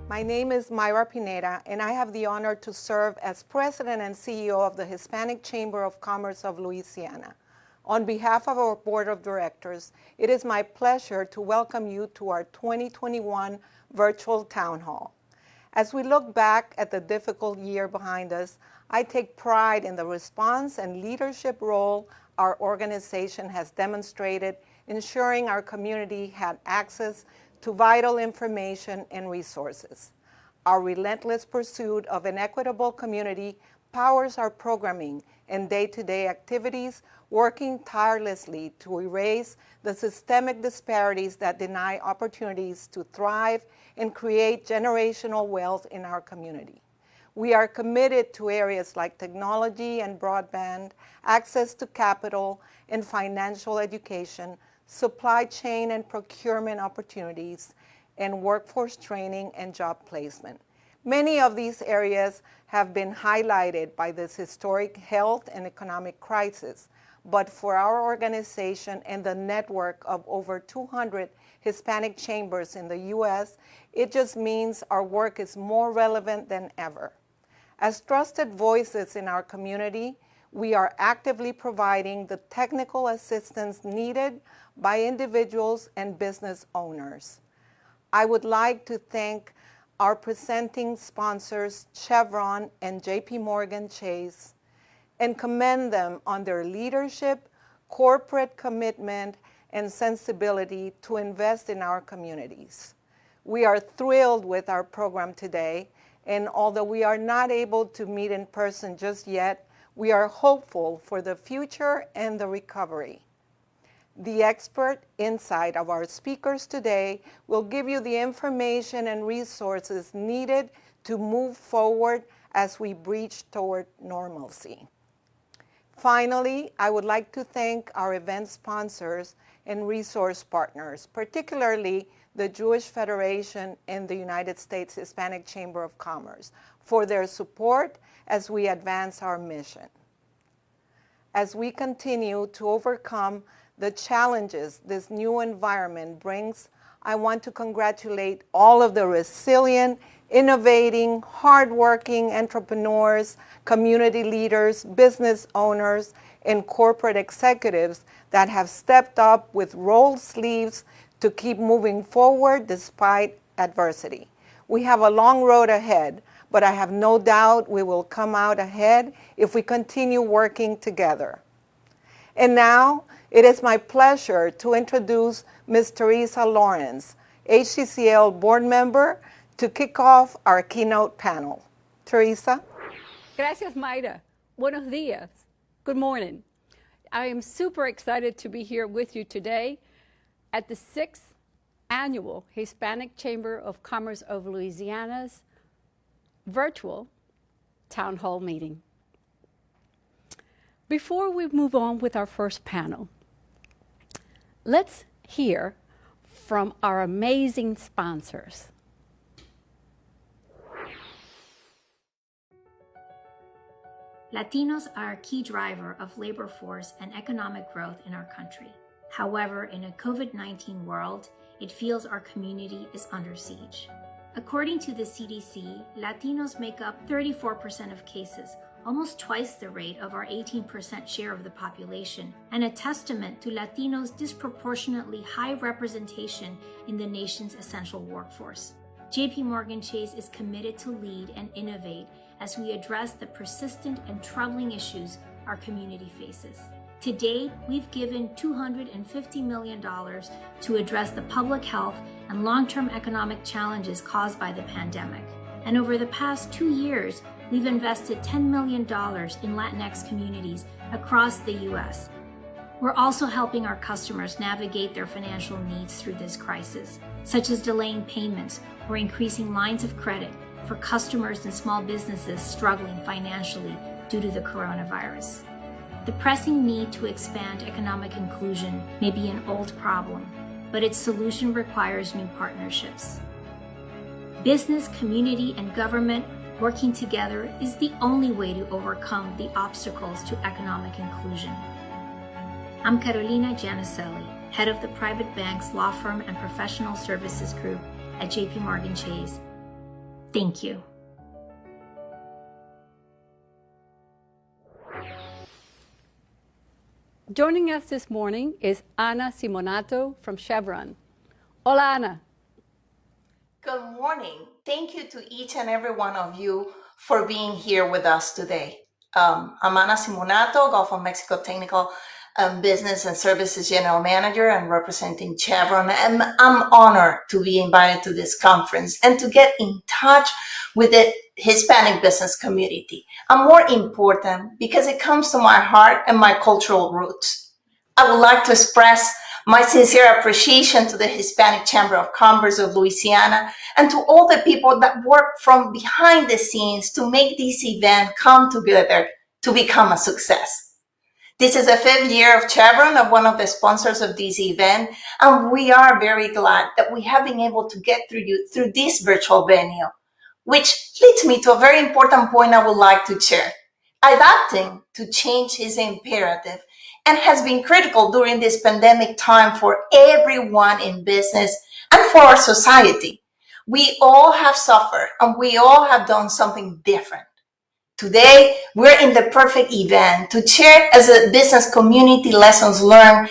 My name is Mayra Pineda, and I have the honor to serve as President and CEO of the Hispanic Chamber of Commerce of Louisiana. On behalf of our Board of Directors, it is my pleasure to welcome you to our 2021 virtual town hall. As we look back at the difficult year behind us, I take pride in the response and leadership role our organization has demonstrated, ensuring our community had access to vital information and resources. Our relentless pursuit of an equitable community powers our programming and day-to-day activities, working tirelessly to erase the systemic disparities that deny opportunities to thrive and create generational wealth in our community. We are committed to areas like technology and broadband, access to capital and financial education, supply chain and procurement opportunities, and workforce training and job placement. Many of these areas have been highlighted by this historic health and economic crisis, but for our organization and the network of over 200 Hispanic chambers in the U.S., it just means our work is more relevant than ever. As trusted voices in our community, we are actively providing the technical assistance needed by individuals and business owners. I would like to thank our presenting sponsors, Chevron and JP Morgan Chase, and commend them on their leadership, corporate commitment, and sensibility to invest in our communities. We are thrilled with our program today, and although we are not able to meet in person just yet, we are hopeful for the future and the recovery. The expert insight of our speakers today will give you the information and resources needed to move forward as we breach toward normalcy. Finally, I would like to thank our event sponsors and resource partners, particularly the Jewish Federation and the United States Hispanic Chamber of Commerce, for their support as we advance our mission. As we continue to overcome the challenges this new environment brings, I want to congratulate all of the resilient, innovating, hardworking entrepreneurs, community leaders, business owners, and corporate executives that have stepped up with rolled sleeves to keep moving forward despite adversity. We have a long road ahead, but I have no doubt we will come out ahead if we continue working together. And now, it is my pleasure to introduce Ms. Teresa Lawrence, HCCL board member, to kick off our keynote panel. Teresa? Gracias, Mayra. Buenos dias. Good morning. I am super excited to be here with you today at the 6th Annual Hispanic Chamber of Commerce of Louisiana's virtual town hall meeting. Before we move on with our first panel, let's hear from our amazing sponsors. Latinos are a key driver of labor force and economic growth in our country. However, in a COVID-19 world, it feels our community is under siege. According to the CDC, Latinos make up 34% of cases, almost twice the rate of our 18% share of the population, and a testament to Latinos' disproportionately high representation in the nation's essential workforce. JP Morgan Chase is committed to lead and innovate as we address the persistent and troubling issues our community faces. To date, we've given $250 million to address the public health and long-term economic challenges caused by the pandemic. And over the past 2 years, we've invested $10 million in Latinx communities across the U.S. We're also helping our customers navigate their financial needs through this crisis, such as delaying payments or increasing lines of credit for customers and small businesses struggling financially due to the coronavirus. The pressing need to expand economic inclusion may be an old problem, but its solution requires new partnerships. Business, community, and government working together is the only way to overcome the obstacles to economic inclusion. I'm Carolina Giannicelli, head of the private bank's law firm and professional services group at JP Morgan Chase, Thank you. Joining us this morning is Ana Simonato from Chevron. Hola, Ana. Good morning. Thank you to each and every one of you for being here with us today. I'm Ana Simonato, Gulf of Mexico Technical Business and Services General Manager and representing Chevron. And I'm honored to be invited to this conference and to get in touch with the Hispanic business community. And more important, because it comes to my heart and my cultural roots. I would like to express my sincere appreciation to the Hispanic Chamber of Commerce of Louisiana and to all the people that work from behind the scenes to make this event come together to become a success. This is the 5th year of Chevron, of one of the sponsors of this event, and we are very glad that we have been able to get through this virtual venue, which leads me to a very important point I would like to share. Adapting to change is imperative and has been critical during this pandemic time for everyone in business and for our society. We all have suffered and we all have done something different. Today, we're in the perfect event to share as a business community lessons learned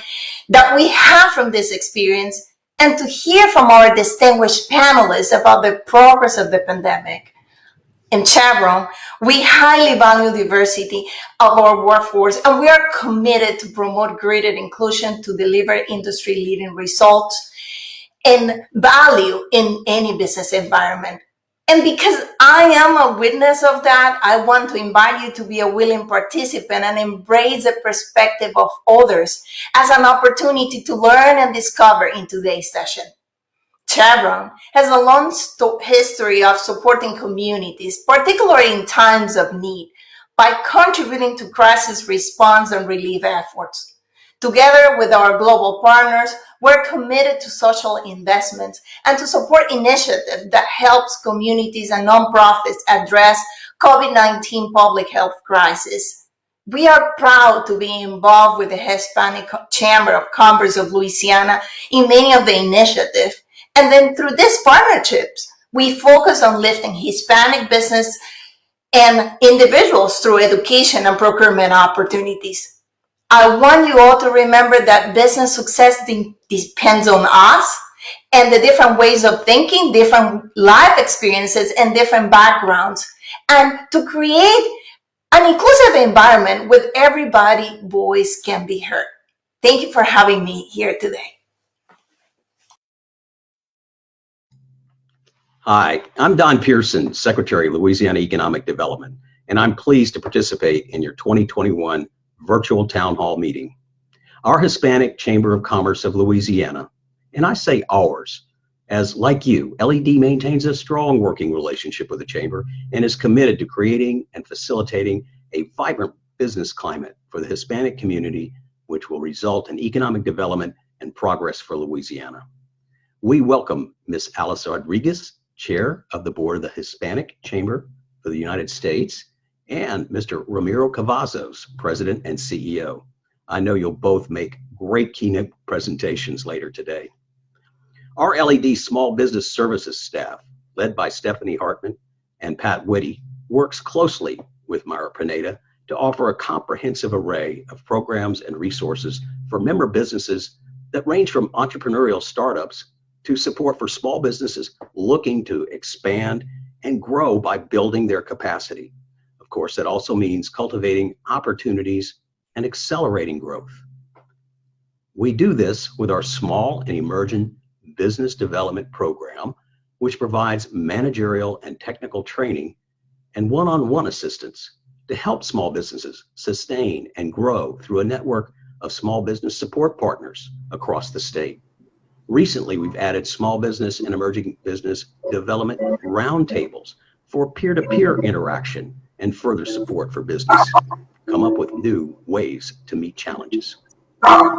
that we have from this experience and to hear from our distinguished panelists about the progress of the pandemic. In Chevron, we highly value diversity of our workforce and we are committed to promote greater inclusion to deliver industry-leading results and value in any business environment. And because I am a witness of that, I want to invite you to be a willing participant and embrace the perspective of others as an opportunity to learn and discover in today's session. Chevron has a long history of supporting communities, particularly in times of need, by contributing to crisis response and relief efforts. Together with our global partners, we're committed to social investments and to support initiatives that helps communities and nonprofits address COVID-19 public health crisis. We are proud to be involved with the Hispanic Chamber of Commerce of Louisiana in many of the initiatives. And then through these partnerships, we focus on lifting Hispanic business and individuals through education and procurement opportunities. I want you all to remember that business success depends on us and the different ways of thinking, different life experiences, and different backgrounds, and to create an inclusive environment where everybody's voice can be heard. Thank you for having me here today. Hi, I'm Don Pearson, Secretary of Louisiana Economic Development, and I'm pleased to participate in your 2021 virtual town hall meeting. Our Hispanic Chamber of Commerce of Louisiana, and I say ours, as like you, LED maintains a strong working relationship with the Chamber and is committed to creating and facilitating a vibrant business climate for the Hispanic community, which will result in economic development and progress for Louisiana. We welcome Ms. Alice Rodriguez, Chair of the Board of the Hispanic Chamber for the United States, and Mr. Ramiro Cavazos, President and CEO. I know you'll both make great keynote presentations later today. Our LED Small Business Services staff, led by Stephanie Hartman and Pat Whitty, works closely with Myra Pineda to offer a comprehensive array of programs and resources for member businesses that range from entrepreneurial startups to support for small businesses looking to expand and grow by building their capacity. Of course, that also means cultivating opportunities and accelerating growth. We do this with our Small and Emerging Business Development Program, which provides managerial and technical training and one-on-one assistance to help small businesses sustain and grow through a network of small business support partners across the state. Recently, we've added small business and emerging business development roundtables for peer-to-peer interaction and further support for business. Come up with new ways to meet challenges.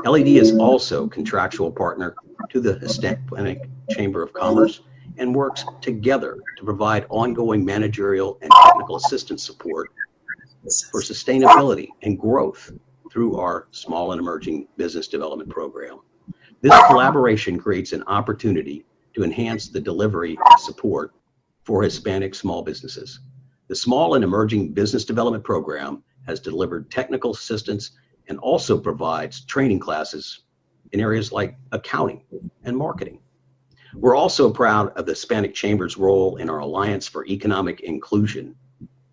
LED is also contractual partner to the Hispanic Chamber of Commerce and works together to provide ongoing managerial and technical assistance support for sustainability and growth through our Small and Emerging Business Development Program. This collaboration creates an opportunity to enhance the delivery of support for Hispanic small businesses. The Small and Emerging Business Development Program has delivered technical assistance and also provides training classes in areas like accounting and marketing. We're also proud of the Hispanic Chamber's role in our Alliance for Economic Inclusion,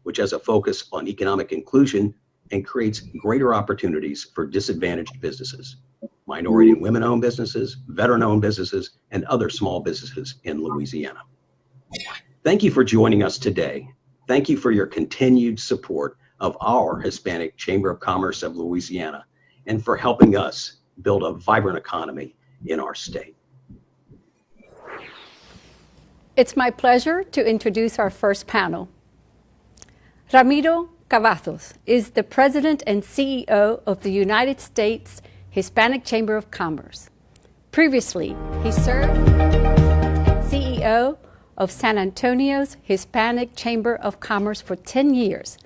which has a focus on economic inclusion and creates greater opportunities for disadvantaged businesses, minority and women-owned businesses, veteran-owned businesses, and other small businesses in Louisiana. Thank you for joining us today. Thank you for your continued support of our Hispanic Chamber of Commerce of Louisiana and for helping us build a vibrant economy in our state. It's my pleasure to introduce our first panel. Ramiro Cavazos is the President and CEO of the United States Hispanic Chamber of Commerce. Previously, he served as CEO of San Antonio's Hispanic Chamber of Commerce for 10 years.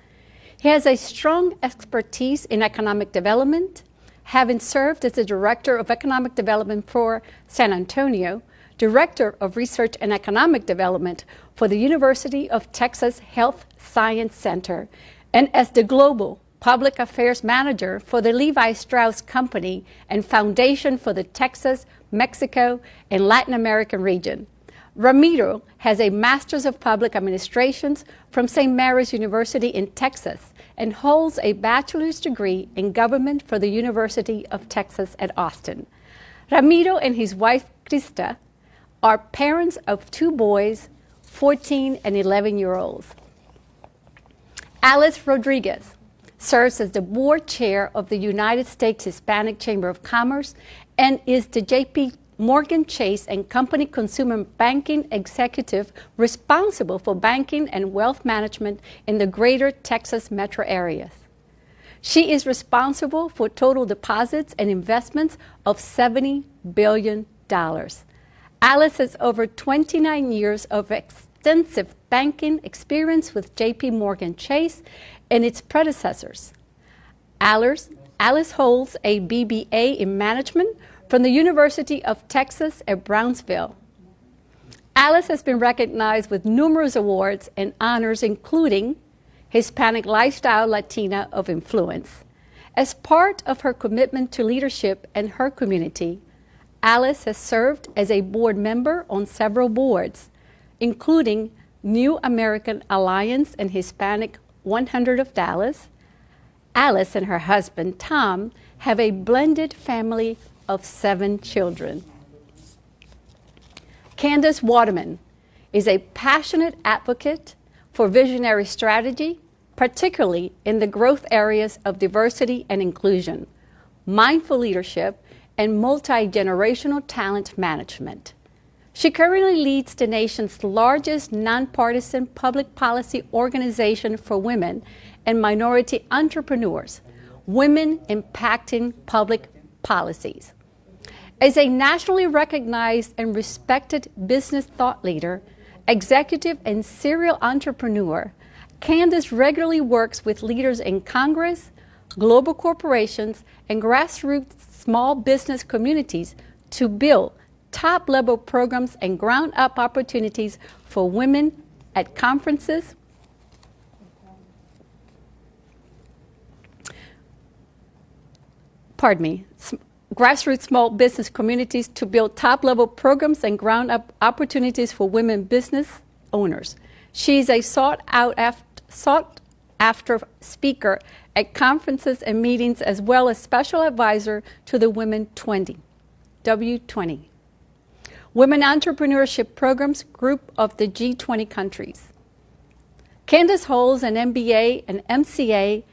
He has a strong expertise in economic development, having served as the Director of Economic Development for San Antonio, Director of Research and Economic Development for the University of Texas Health Science Center, and as the Global Public Affairs Manager for the Levi Strauss Company and Foundation for the Texas, Mexico, and Latin American region. Ramiro has a Master's of Public Administrations from St. Mary's University in Texas and holds a bachelor's degree in government for the University of Texas at Austin. Ramiro and his wife, Krista, are parents of 2 boys, 14 and 11-year-olds. Alice Rodriguez serves as the board chair of the United States Hispanic Chamber of Commerce and is the J.P. Morgan Chase and Company Consumer Banking Executive responsible for banking and wealth management in the greater Texas metro areas. She is responsible for total deposits and investments of $70 billion. Alice has over 29 years of extensive banking experience with J.P. Morgan Chase and its predecessors. Alice holds a BBA in management from the University of Texas at Brownsville. Alice has been recognized with numerous awards and honors, including Hispanic Lifestyle Latina of Influence. As part of her commitment to leadership and her community, Alice has served as a board member on several boards, including New American Alliance and Hispanic 100 of Dallas. Alice and her husband, Tom, have a blended family of 7 children. Candace Waterman is a passionate advocate for visionary strategy, particularly in the growth areas of diversity and inclusion, mindful leadership, and multi-generational talent management. She currently leads the nation's largest nonpartisan public policy organization for women and minority entrepreneurs, Women Impacting Public Policies. As a nationally recognized and respected business thought leader, executive, and serial entrepreneur, Candace regularly works with leaders in Congress, global corporations, and grassroots small business communities to build top-level programs and ground-up opportunities for women at conferences, grassroots small business communities to build top-level programs and ground-up opportunities for women business owners. She is a sought-after speaker at conferences and meetings, as well as special advisor to the Women 20, W20, Women Entrepreneurship Programs group of the G20 countries. Candace holds an MBA and MCA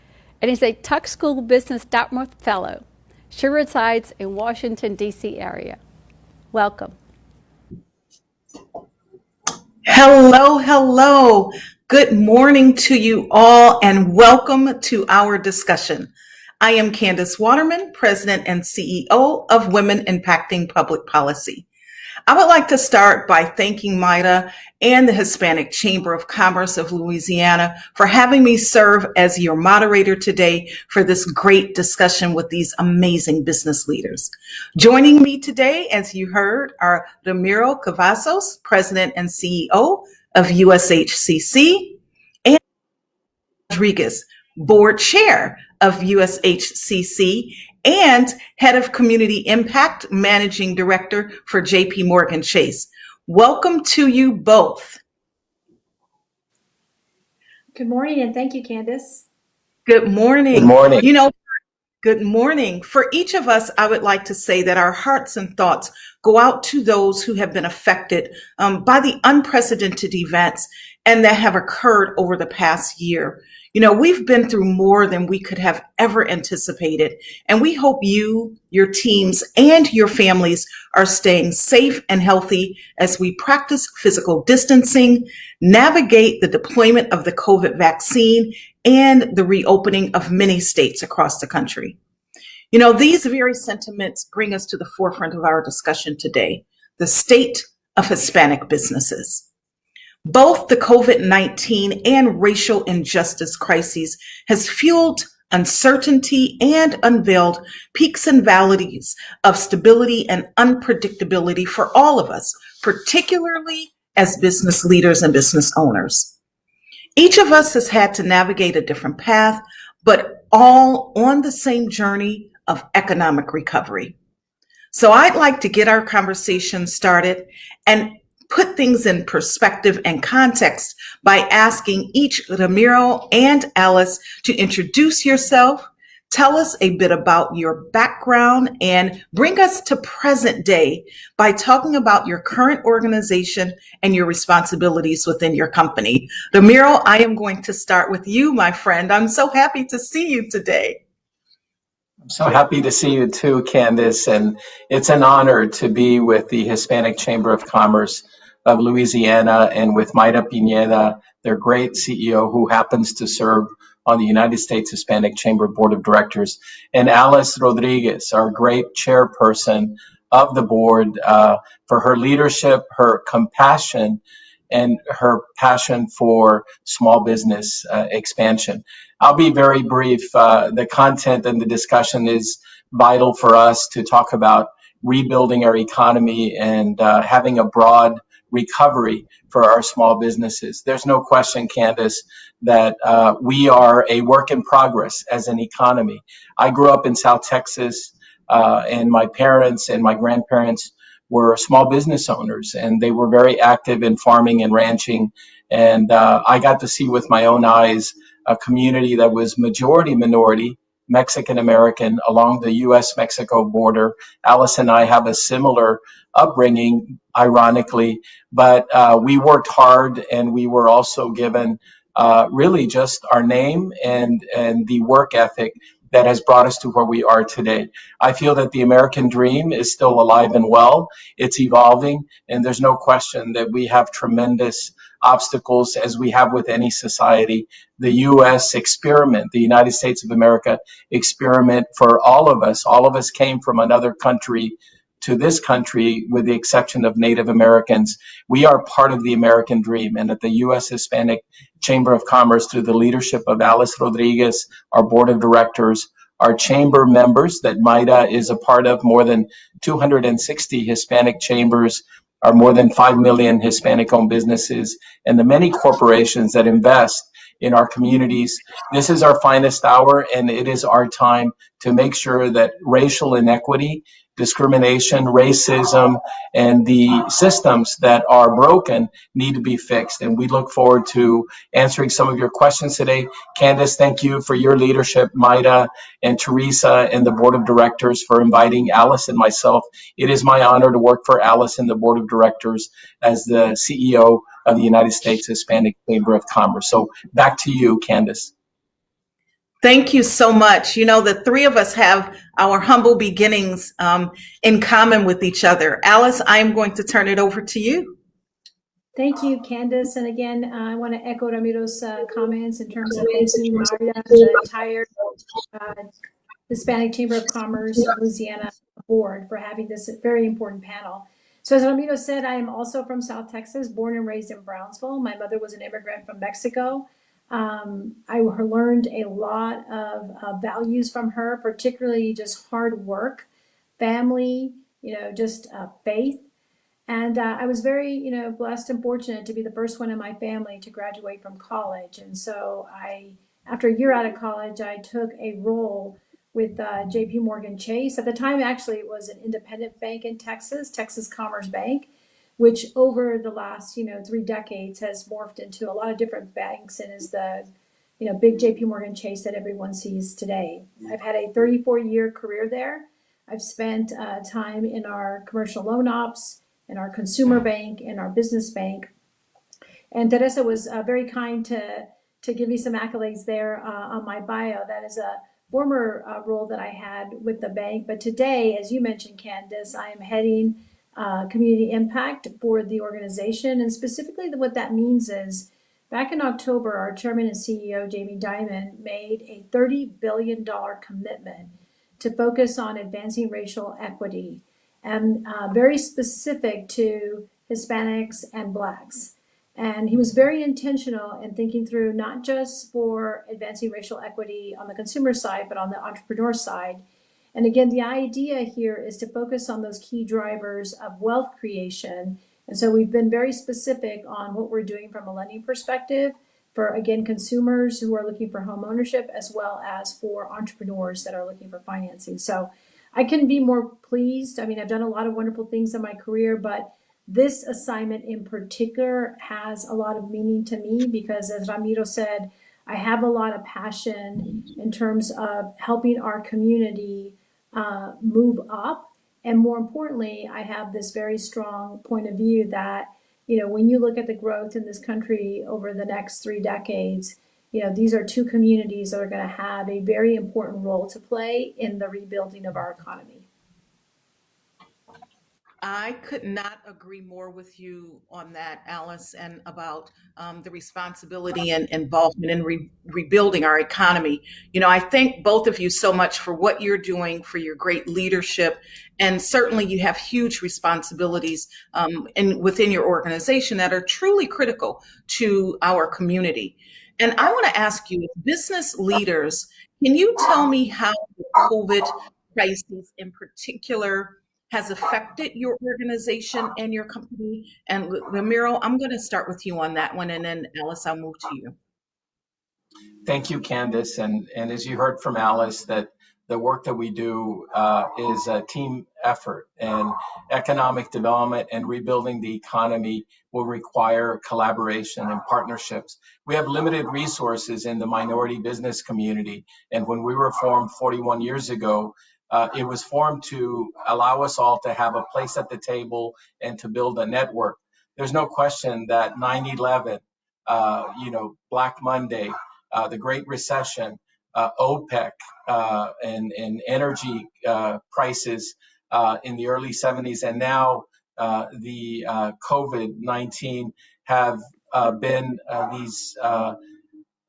and is a Tuck School Business Dartmouth Fellow. She resides in Washington, D.C. area. Welcome. Hello. Good morning to you all and welcome to our discussion. I am Candace Waterman, President and CEO of Women Impacting Public Policy. I would like to start by thanking Maida and the Hispanic Chamber of Commerce of Louisiana for having me serve as your moderator today for this great discussion with these amazing business leaders. Joining me today, as you heard, are Ramiro Cavazos, President and CEO of USHCC, and Rodriguez, Board Chair of USHCC, and Head of Community Impact, Managing Director for JP Morgan Chase. Welcome to you both. Good morning, and thank you, Candace. Good morning. Good morning. Good morning. For each of us, I would like to say that our hearts and thoughts go out to those who have been affected by the unprecedented events and that have occurred over the past year. We've been through more than we could have ever anticipated, and we hope you, your teams, and your families are staying safe and healthy as we practice physical distancing, navigate the deployment of the COVID vaccine, and the reopening of many states across the country. These very sentiments bring us to the forefront of our discussion today, the state of Hispanic businesses. Both the COVID-19 and racial injustice crises has fueled uncertainty and unveiled peaks and valleys of stability and unpredictability for all of us, particularly as business leaders and business owners. Each of us has had to navigate a different path, but all on the same journey of economic recovery. So I'd like to get our conversation started and put things in perspective and context by asking each Ramiro and Alice to introduce yourself, tell us a bit about your background, and bring us to present day by talking about your current organization and your responsibilities within your company. Ramiro, I am going to start with you, my friend. I'm so happy to see you today. I'm so happy to see you too, Candace, and it's an honor to be with the Hispanic Chamber of Commerce of Louisiana and with Maida Pineda, their great CEO who happens to serve on the United States Hispanic Chamber Board of Directors, and Alice Rodriguez, our great chairperson of the board, for her leadership, her compassion, and her passion for small business expansion. I'll be very brief. The content and the discussion is vital for us to talk about rebuilding our economy and having a broad recovery for our small businesses. There's no question, Candace, that we are a work in progress as an economy. I grew up in South Texas, and my parents and my grandparents were small business owners, and they were very active in farming and ranching. And I got to see with my own eyes a community that was majority minority, Mexican American, along the U.S.-Mexico border. Alice and I have a similar upbringing, ironically, but we worked hard, and we were also given really just our name and the work ethic that has brought us to where we are today. I feel that the American dream is still alive and well. It's evolving, and there's no question that we have tremendous obstacles, as we have with any society. The U.S. experiment, the United States of America experiment for all of us came from another country to this country, with the exception of Native Americans. We are part of the American dream, and at the U.S. Hispanic Chamber of Commerce, through the leadership of Alice Rodriguez, our board of directors, our chamber members that Maida is a part of, more than 260 Hispanic chambers, are more than 5 million Hispanic-owned businesses, and the many corporations that invest in our communities. This is our finest hour, and it is our time to make sure that racial inequity, discrimination, racism, and the systems that are broken need to be fixed. And we look forward to answering some of your questions today. Candace, thank you for your leadership. Maida and Teresa and the board of directors for inviting Alice and myself. It is my honor to work for Alice and the board of directors as the CEO of the United States Hispanic Chamber of Commerce. So back to you, Candace. Thank you so much. The three of us have our humble beginnings in common with each other. Alice, I am going to turn it over to you. Thank you, Candace. And again, I want to echo Ramiro's comments in terms of thanking Maida, the entire Hispanic Chamber of Commerce of Louisiana board for having this very important panel. So as Ramiro said, I am also from South Texas, born and raised in Brownsville. My mother was an immigrant from Mexico. I learned a lot of values from her, particularly just hard work, family, just faith. And I was very, blessed and fortunate to be the first one in my family to graduate from college. And so after a year out of college, I took a role with JP Morgan Chase. At the time, actually, it was an independent bank in Texas, Texas Commerce Bank, which over the last, 3 decades has morphed into a lot of different banks and is the, big JP Morgan Chase that everyone sees today. I've had a 34-year career there. I've spent time in our commercial loan ops, in our consumer bank, in our business bank. And Teresa was very kind to give me some accolades there on my bio. That is a former role that I had with the bank. But today, as you mentioned, Candace, I am heading community impact for the organization. And specifically what that means is back in October, our chairman and CEO, Jamie Dimon, made a $30 billion commitment to focus on advancing racial equity and very specific to Hispanics and Blacks. And he was very intentional in thinking through not just for advancing racial equity on the consumer side, but on the entrepreneur side. And again, the idea here is to focus on those key drivers of wealth creation. And so we've been very specific on what we're doing from a lending perspective for, again, consumers who are looking for home ownership, as well as for entrepreneurs that are looking for financing. So I couldn't be more pleased. I mean, I've done a lot of wonderful things in my career, but this assignment in particular has a lot of meaning to me because, as Ramiro said, I have a lot of passion in terms of helping our community move up. And more importantly, I have this very strong point of view that, when you look at the growth in this country over the next 3 decades, these are 2 communities that are going to have a very important role to play in the rebuilding of our economy. I could not agree more with you on that, Alice, and about the responsibility and involvement in rebuilding our economy. I thank both of you so much for what you're doing, for your great leadership, and certainly you have huge responsibilities within your organization that are truly critical to our community. And I want to ask you, business leaders, can you tell me how the COVID crisis in particular has affected your organization and your company? And Ramiro, I'm going to start with you on that one, and then Alice, I'll move to you. Thank you, Candace. And as you heard from Alice, that the work that we do is a team effort, and economic development and rebuilding the economy will require collaboration and partnerships. We have limited resources in the minority business community. And when we were formed 41 years ago, it was formed to allow us all to have a place at the table and to build a network. There's no question that 9/11, Black Monday, the Great Recession, OPEC, and energy prices in the early 70s, and now the COVID-19 have been these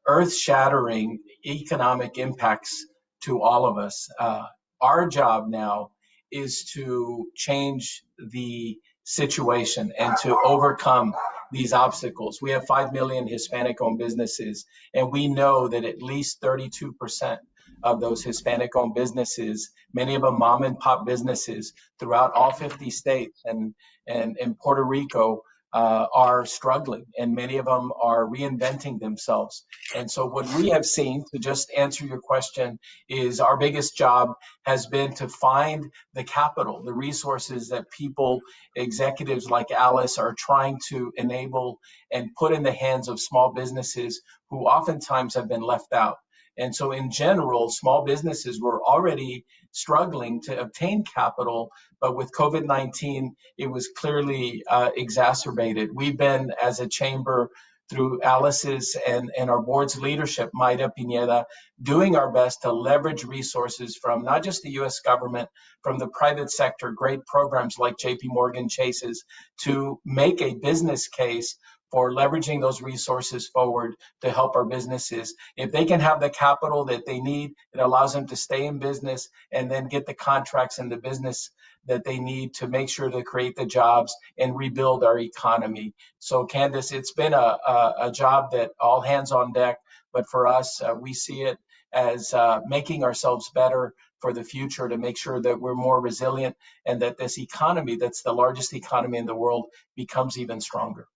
earth-shattering economic impacts to all of us. Our job now is to change the situation and to overcome these obstacles. We have 5 million Hispanic-owned businesses, and we know that at least 32% of those Hispanic-owned businesses, many of them mom and pop businesses throughout all 50 states and Puerto Rico, are struggling, and many of them are reinventing themselves. And so what we have seen, to just answer your question, is our biggest job has been to find the capital, the resources that people, executives like Alice, are trying to enable and put in the hands of small businesses who oftentimes have been left out. And so in general, small businesses were already struggling to obtain capital, but with COVID-19, it was clearly exacerbated. We've been, as a chamber, through Alice's and our board's leadership, Mayra Pineda, doing our best to leverage resources from not just the U.S. government, from the private sector, great programs like JP Morgan Chase's, to make a business case for leveraging those resources forward to help our businesses. If they can have the capital that they need, it allows them to stay in business and then get the contracts and the business that they need to make sure to create the jobs and rebuild our economy. So Candace, it's been a job that all hands on deck, but for us, we see it as making ourselves better for the future to make sure that we're more resilient and that this economy, that's the largest economy in the world, becomes even stronger.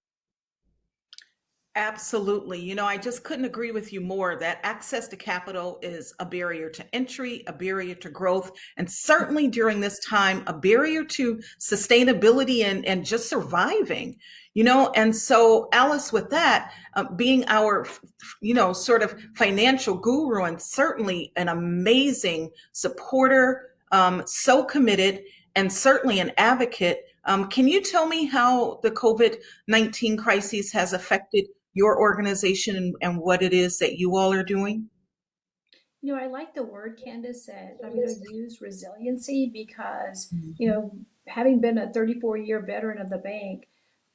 Absolutely. You know, I just couldn't agree with you more that access to capital is a barrier to entry, a barrier to growth, and certainly during this time, a barrier to sustainability and just surviving, you know. And so, Alice, with that, being our, you know, sort of financial guru and certainly an amazing supporter, so committed, and certainly an advocate, can you tell me how the COVID-19 crisis has affected your organization and what it is that you all are doing? You know, I like the word Candace said. I'm going to use resiliency because, you know, having been a 34-year veteran of the bank,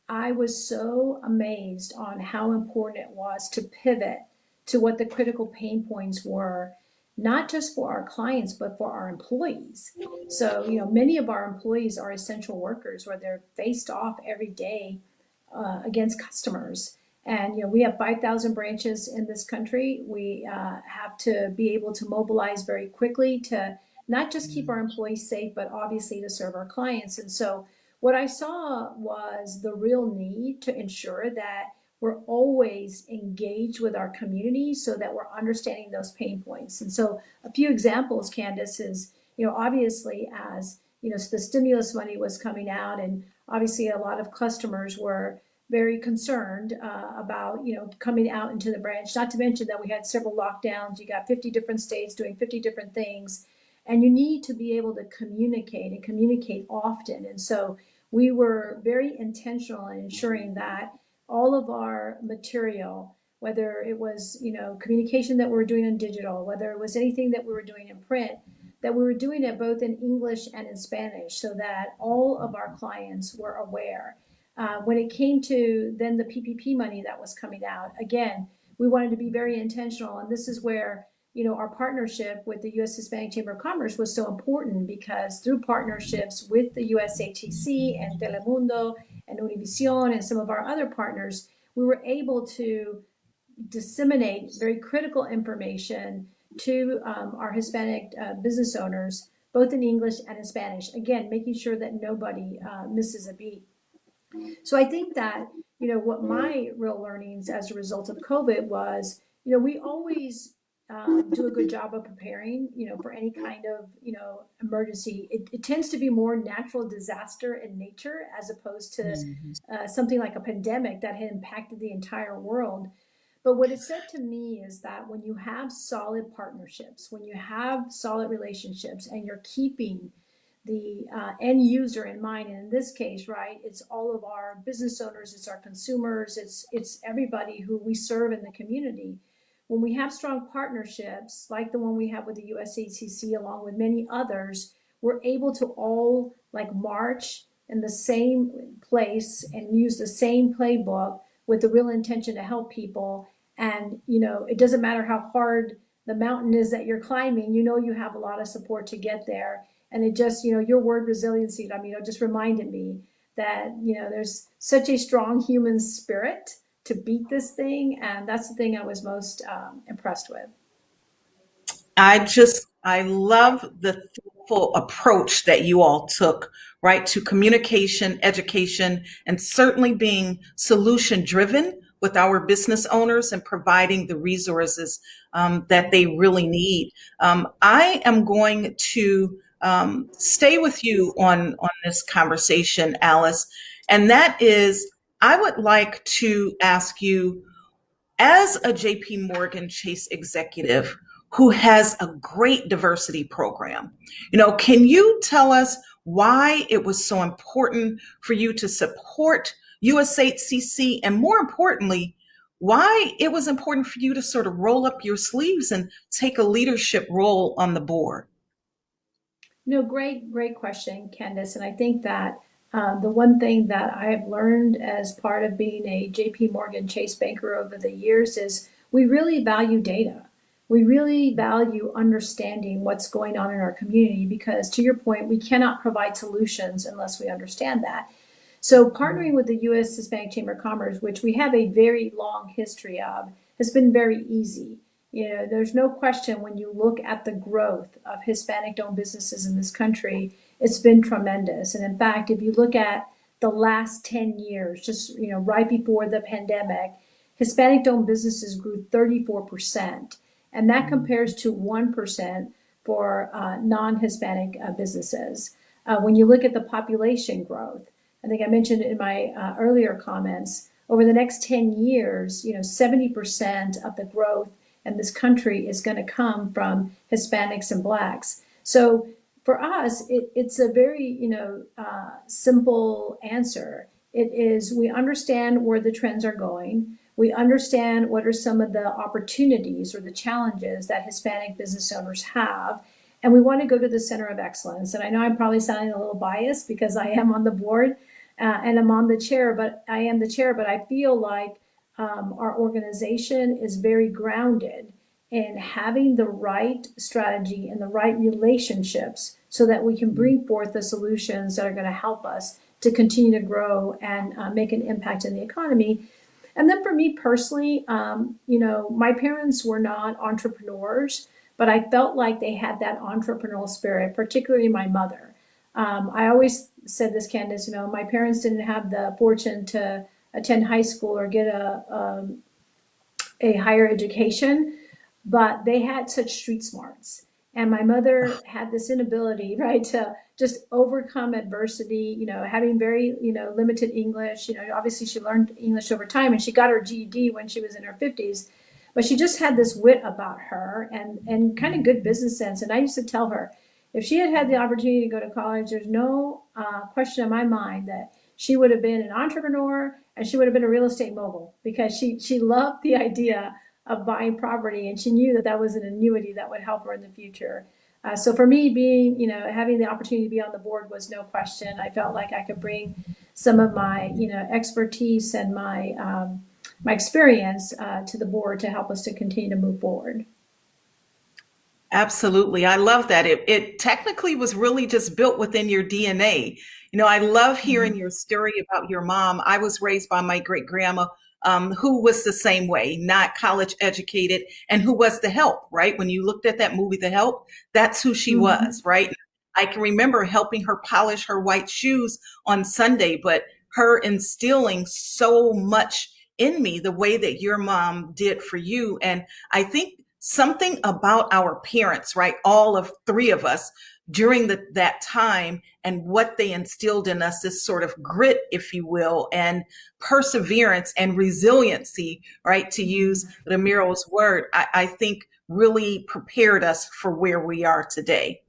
I was so amazed on how important it was to pivot to what the critical pain points were, not just for our clients, but for our employees. So, you know, many of our employees are essential workers where they're faced off every day against customers. And, you know, we have 5,000 branches in this country. We have to be able to mobilize very quickly to not just keep our employees safe, but obviously to serve our clients. And so what I saw was the real need to ensure that we're always engaged with our community so that we're understanding those pain points. And so a few examples, Candace, is, you know, obviously as, you know, the stimulus money was coming out and obviously a lot of customers were very concerned about, you know, coming out into the branch, not to mention that we had several lockdowns. You got 50 different states doing 50 different things, and you need to be able to communicate and communicate often. And so we were very intentional in ensuring that all of our material, whether it was, you know, communication that we were doing in digital, whether it was anything that we were doing in print, that we were doing it both in English and in Spanish so that all of our clients were aware. When it came to then the PPP money that was coming out, again, we wanted to be very intentional. And this is where, you know, our partnership with the U.S. Hispanic Chamber of Commerce was so important because through partnerships with the USHCC and Telemundo and Univision and some of our other partners, we were able to disseminate very critical information to our Hispanic business owners, both in English and in Spanish, again, making sure that nobody misses a beat. So I think that, you know, what my real learnings as a result of COVID was, you know, we always do a good job of preparing, you know, for any kind of, you know, emergency. It tends to be more natural disaster in nature as opposed to something like a pandemic that had impacted the entire world. But what it said to me is that when you have solid partnerships, when you have solid relationships and you're keeping the end user in mind, and in this case, right, it's all of our business owners, it's our consumers, it's everybody who we serve in the community. When we have strong partnerships like the one we have with the USHCC along with many others, we're able to all like march in the same place and use the same playbook with the real intention to help people. And, you know, it doesn't matter how hard the mountain is that you're climbing, you know, you have a lot of support to get there. And it just, you know, your word resiliency, I mean, it just reminded me that, you know, there's such a strong human spirit to beat this thing. And that's the thing I was most impressed with. I love the thoughtful approach that you all took, right, to communication, education, and certainly being solution driven with our business owners and providing the resources that they really need. I am going to stay with you on this conversation, Alice, and that is, I would like to ask you, as a JP Morgan Chase executive who has a great diversity program, you know, can you tell us why it was so important for you to support USHCC, and more importantly, why it was important for you to sort of roll up your sleeves and take a leadership role on the board? No, great question, Candace. And I think that The one thing that I have learned as part of being a JP Morgan Chase banker over the years is we really value data. We really value understanding what's going on in our community because, to your point, we cannot provide solutions unless we understand that. So partnering with the U.S. Hispanic Chamber of Commerce, which we have a very long history of, has been very easy. You know, there's no question when you look at the growth of Hispanic-owned businesses in this country, it's been tremendous. And in fact, if you look at the last 10 years, just, you know, right before the pandemic, Hispanic-owned businesses grew 34%. And that compares to 1% for non-Hispanic businesses. When you look at the population growth, I think I mentioned in my earlier comments, over the next 10 years, you know, 70% of the growth in this country is going to come from Hispanics and Blacks. So for us, it's a very, you know, simple answer. It is, we understand where the trends are going. We understand what are some of the opportunities or the challenges that Hispanic business owners have. And we want to go to the center of excellence. And I know I'm probably sounding a little biased because I am on the board and I'm on the chair, but I am the chair, but I feel like our organization is very grounded in having the right strategy and the right relationships so that we can bring forth the solutions that are going to help us to continue to grow and make an impact in the economy. And then for me personally, you know, my parents were not entrepreneurs, but I felt like they had that entrepreneurial spirit, particularly my mother. I always said this, Candace, you know, my parents didn't have the fortune to attend high school or get a higher education, but they had such street smarts. And my mother had this inability, right, to just overcome adversity, you know, having very, you know, limited English. You know, obviously she learned English over time and she got her GED when she was in her 50s. But she just had this wit about her and kind of good business sense. And I used to tell her, if she had had the opportunity to go to college, there's no question in my mind that she would have been an entrepreneur and she would have been a real estate mogul because she loved the idea of buying property and she knew that that was an annuity that would help her in the future. So for me, being, you know, having the opportunity to be on the board was no question. I felt like I could bring some of my, you know, expertise and my experience to the board to help us to continue to move forward. Absolutely. I love that. It technically was really just built within your DNA. You know, I love hearing your story about your mom. I was raised by my great grandma, who was the same way, not college educated, and who was the help, right? When you looked at that movie, The Help, that's who she was, right? I can remember helping her polish her white shoes on Sunday, but her instilling so much in me the way that your mom did for you. And I think something about our parents, right? All of three of us during that time and what they instilled in us, this sort of grit, if you will, and perseverance and resiliency, right? To use Ramiro's word, I think really prepared us for where we are today.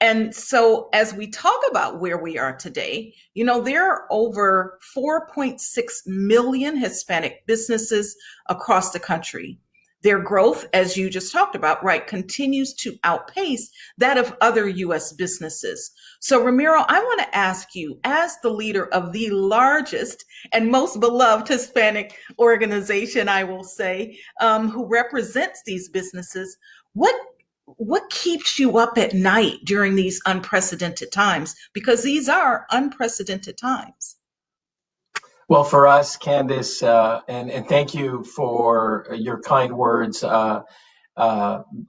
And so as we talk about where we are today, you know, there are over 4.6 million Hispanic businesses across the country. Their growth, as you just talked about, right, continues to outpace that of other U.S. businesses. So, Ramiro, I want to ask you, as the leader of the largest and most beloved Hispanic organization, I will say, who represents these businesses, what keeps you up at night during these unprecedented times? Because these are unprecedented times. Well, for us, Candace, and thank you for your kind words.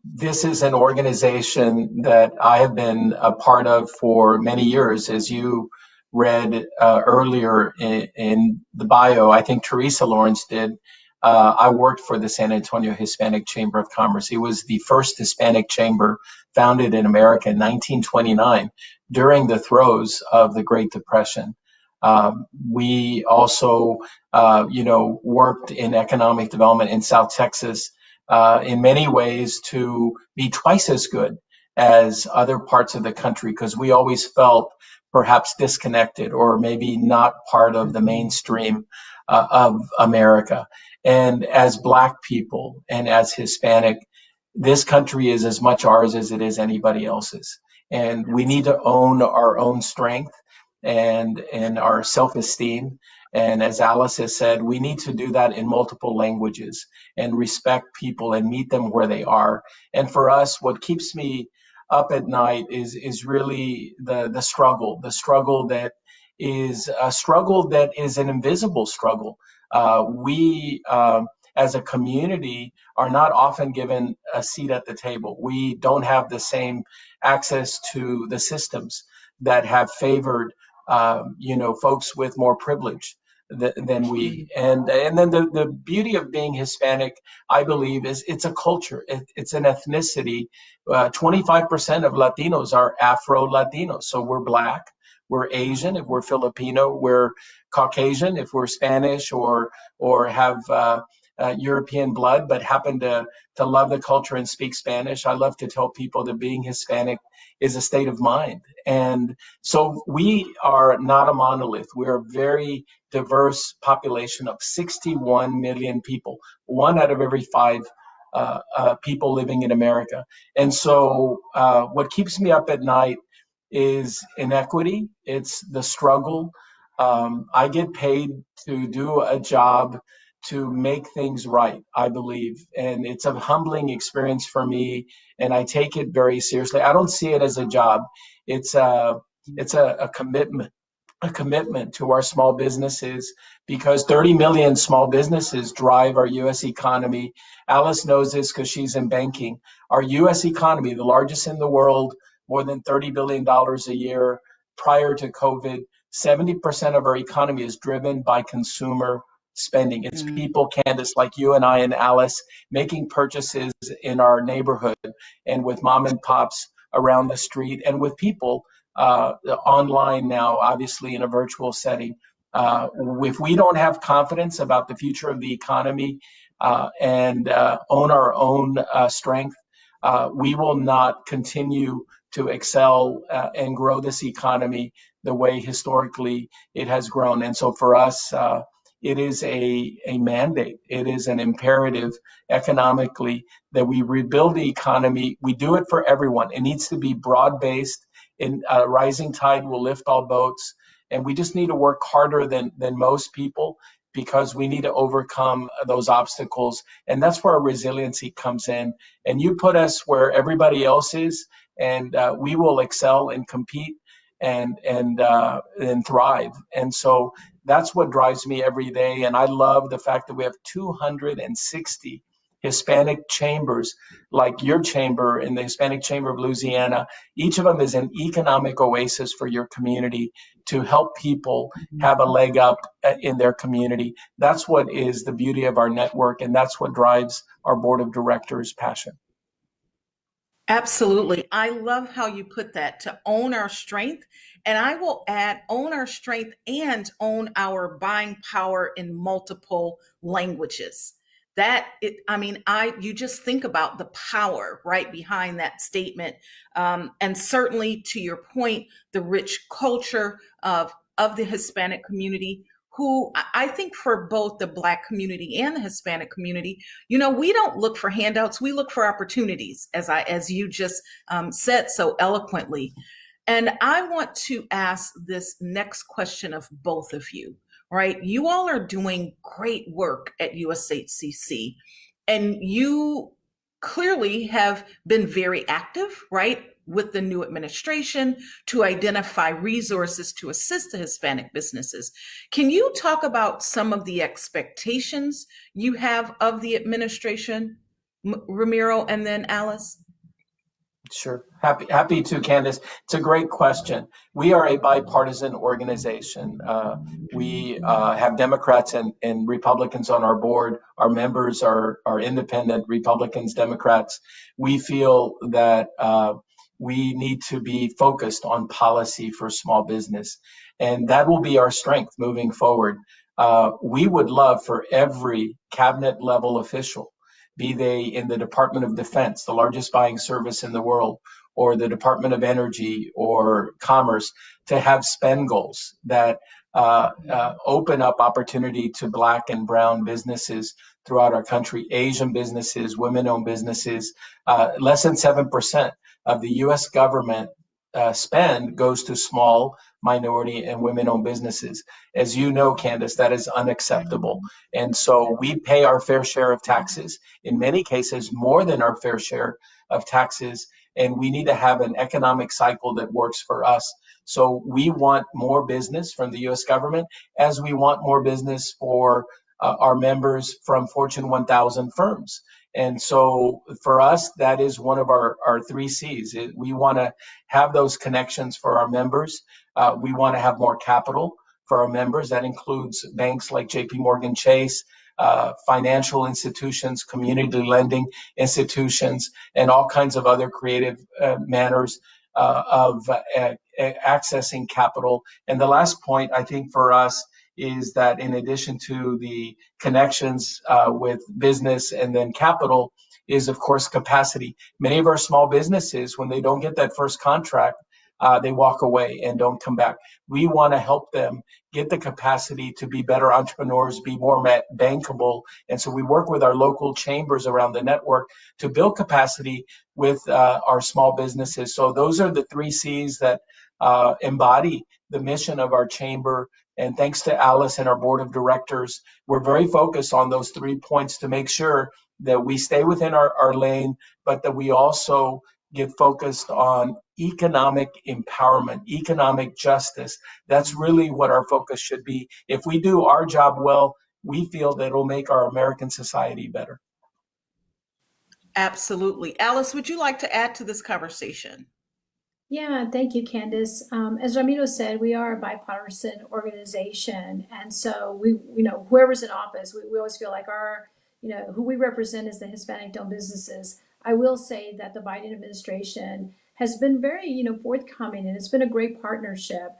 This is an organization that I have been a part of for many years. As you read earlier in the bio, I think Teresa Lawrence did. I worked for the San Antonio Hispanic Chamber of Commerce. It was the first Hispanic chamber founded in America in 1929 during the throes of the Great Depression. We also, worked in economic development in South Texas in many ways to be twice as good as other parts of the country because we always felt perhaps disconnected or maybe not part of the mainstream of America. And as Black people and as Hispanic, this country is as much ours as it is anybody else's. And we need to own our own strength. and our self-esteem. And as Alice has said, we need to do that in multiple languages and respect people and meet them where they are. And for us, what keeps me up at night is really the struggle that is a struggle that is an invisible struggle. We as a community are not often given a seat at the table. We don't have the same access to the systems that have favored folks with more privilege than we. And then the beauty of being Hispanic, I believe, is it's a culture. It's an ethnicity. 25% of Latinos are Afro-Latinos. So we're Black, we're Asian. If we're Filipino, we're Caucasian. If we're Spanish or have European blood, but happen to love the culture and speak Spanish. I love to tell people that being Hispanic is a state of mind. And so we are not a monolith. We're a very diverse population of 61 million people, 1 out of every 5 people living in America. And so what keeps me up at night is inequity. It's the struggle. I get paid to do a job to make things right, I believe. And it's a humbling experience for me, and I take it very seriously. I don't see it as a job. It's a commitment to our small businesses, because 30 million small businesses drive our U.S. economy. Alice knows this because she's in banking. Our U.S. economy, the largest in the world, more than $30 billion a year. Prior to COVID, 70% of our economy is driven by consumer spending. It's people, Candace, like you and I and Alice, making purchases in our neighborhood and with mom and pops around the street, and with people online now, obviously in a virtual setting. If we don't have confidence about the future of the economy and own our own strength, we will not continue to excel and grow this economy the way historically it has grown. And so for us, it is a mandate. It is an imperative economically that we rebuild the economy. We do it for everyone. It needs to be broad-based. In a rising tide will lift all boats. And we just need to work harder than most people, because we need to overcome those obstacles. And that's where our resiliency comes in. And you put us where everybody else is, and we will excel and compete and thrive. And so that's what drives me every day. And I love the fact that we have 260 Hispanic chambers, like your chamber in the Hispanic Chamber of Louisiana. Each of them is an economic oasis for your community to help people have a leg up in their community. That's what is the beauty of our network, and that's what drives our board of directors' passion. Absolutely. I love how you put that, to own our strength. And I will add, own our strength and own our buying power in multiple languages. You just think about the power right behind that statement. And certainly, to your point, the rich culture of the Hispanic community, who I think for both the Black community and the Hispanic community, we don't look for handouts, we look for opportunities, as you just said so eloquently. And I want to ask this next question of both of you, right? You all are doing great work at USHCC, and you clearly have been very active, right, with the new administration to identify resources to assist the Hispanic businesses. Can you talk about some of the expectations you have of the administration, Ramiro, and then Alice? Sure. Happy to, Candace. It's a great question. We are a bipartisan organization. We have Democrats and Republicans on our board. Our members are independent, Republicans, Democrats. We feel that we need to be focused on policy for small business, and that will be our strength moving forward. We would love for every cabinet level official, be they in the Department of Defense, the largest buying service in the world, or the Department of Energy or Commerce, to have spend goals that open up opportunity to Black and brown businesses throughout our country, Asian businesses, women-owned businesses. Less than 7% of the U.S. government spend goes to small, minority, and women-owned businesses. As you know, Candace, that is unacceptable. And so we pay our fair share of taxes, in many cases more than our fair share of taxes, and we need to have an economic cycle that works for us. So we want more business from the U.S. government, as we want more business for our members from Fortune 1000 firms. And so for us, that is one of our three C's. We want to have those connections for our members. We want to have more capital for our members. That includes banks like JP Morgan Chase, financial institutions, community lending institutions, and all kinds of other creative manners of accessing capital. And the last point, I think, for us is that in addition to the connections with business and then capital is, of course, capacity. Many of our small businesses, when they don't get that first contract, they walk away and don't come back. We want to help them get the capacity to be better entrepreneurs, be more bankable. And so we work with our local chambers around the network to build capacity with our small businesses. So those are the three C's that embody the mission of our chamber. And thanks to Alice and our board of directors, we're very focused on those 3 points to make sure that we stay within our lane, but that we also get focused on economic empowerment, economic justice. That's really what our focus should be. If we do our job well, we feel that it'll make our American society better. Absolutely. Alice, would you like to add to this conversation? Yeah, thank you, Candace. As Ramiro said, we are a bipartisan organization. And so whoever's in office, we always feel like who we represent is the Hispanic-owned businesses. I will say that the Biden administration has been very, forthcoming, and it's been a great partnership.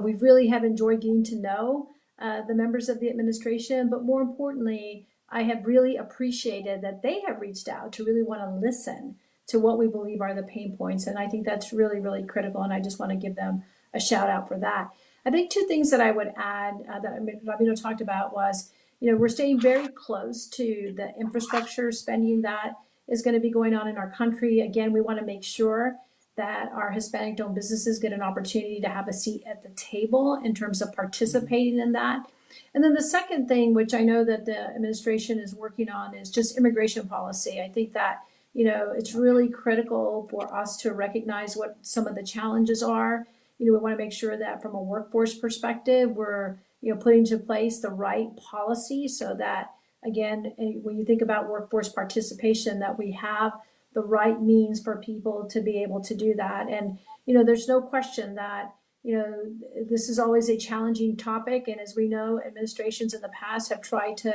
We really have enjoyed getting to know the members of the administration, but more importantly, I have really appreciated that they have reached out to really want to listen to what we believe are the pain points. And I think that's really, really critical. And I just want to give them a shout out for that. I think two things that I would add that Ramiro talked about was, we're staying very close to the infrastructure spending that is going to be going on in our country. Again, we want to make sure that our Hispanic-owned businesses get an opportunity to have a seat at the table in terms of participating in that. And then the second thing, which I know that the administration is working on, is just immigration policy. I think that it's really critical for us to recognize what some of the challenges are. We want to make sure that from a workforce perspective, we're putting into place the right policy so that, again, when you think about workforce participation, that we have the right means for people to be able to do that. And there's no question that this is always a challenging topic. And as we know, administrations in the past have tried to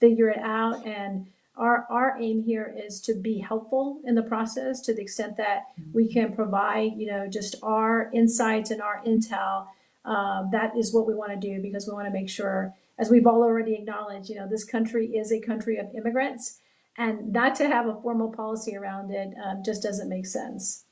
figure it out. And our aim here is to be helpful in the process to the extent that we can provide, just our insights and our intel. That is what we want to do, because we want to make sure, as we've all already acknowledged, this country is a country of immigrants, and not to have a formal policy around it just doesn't make sense.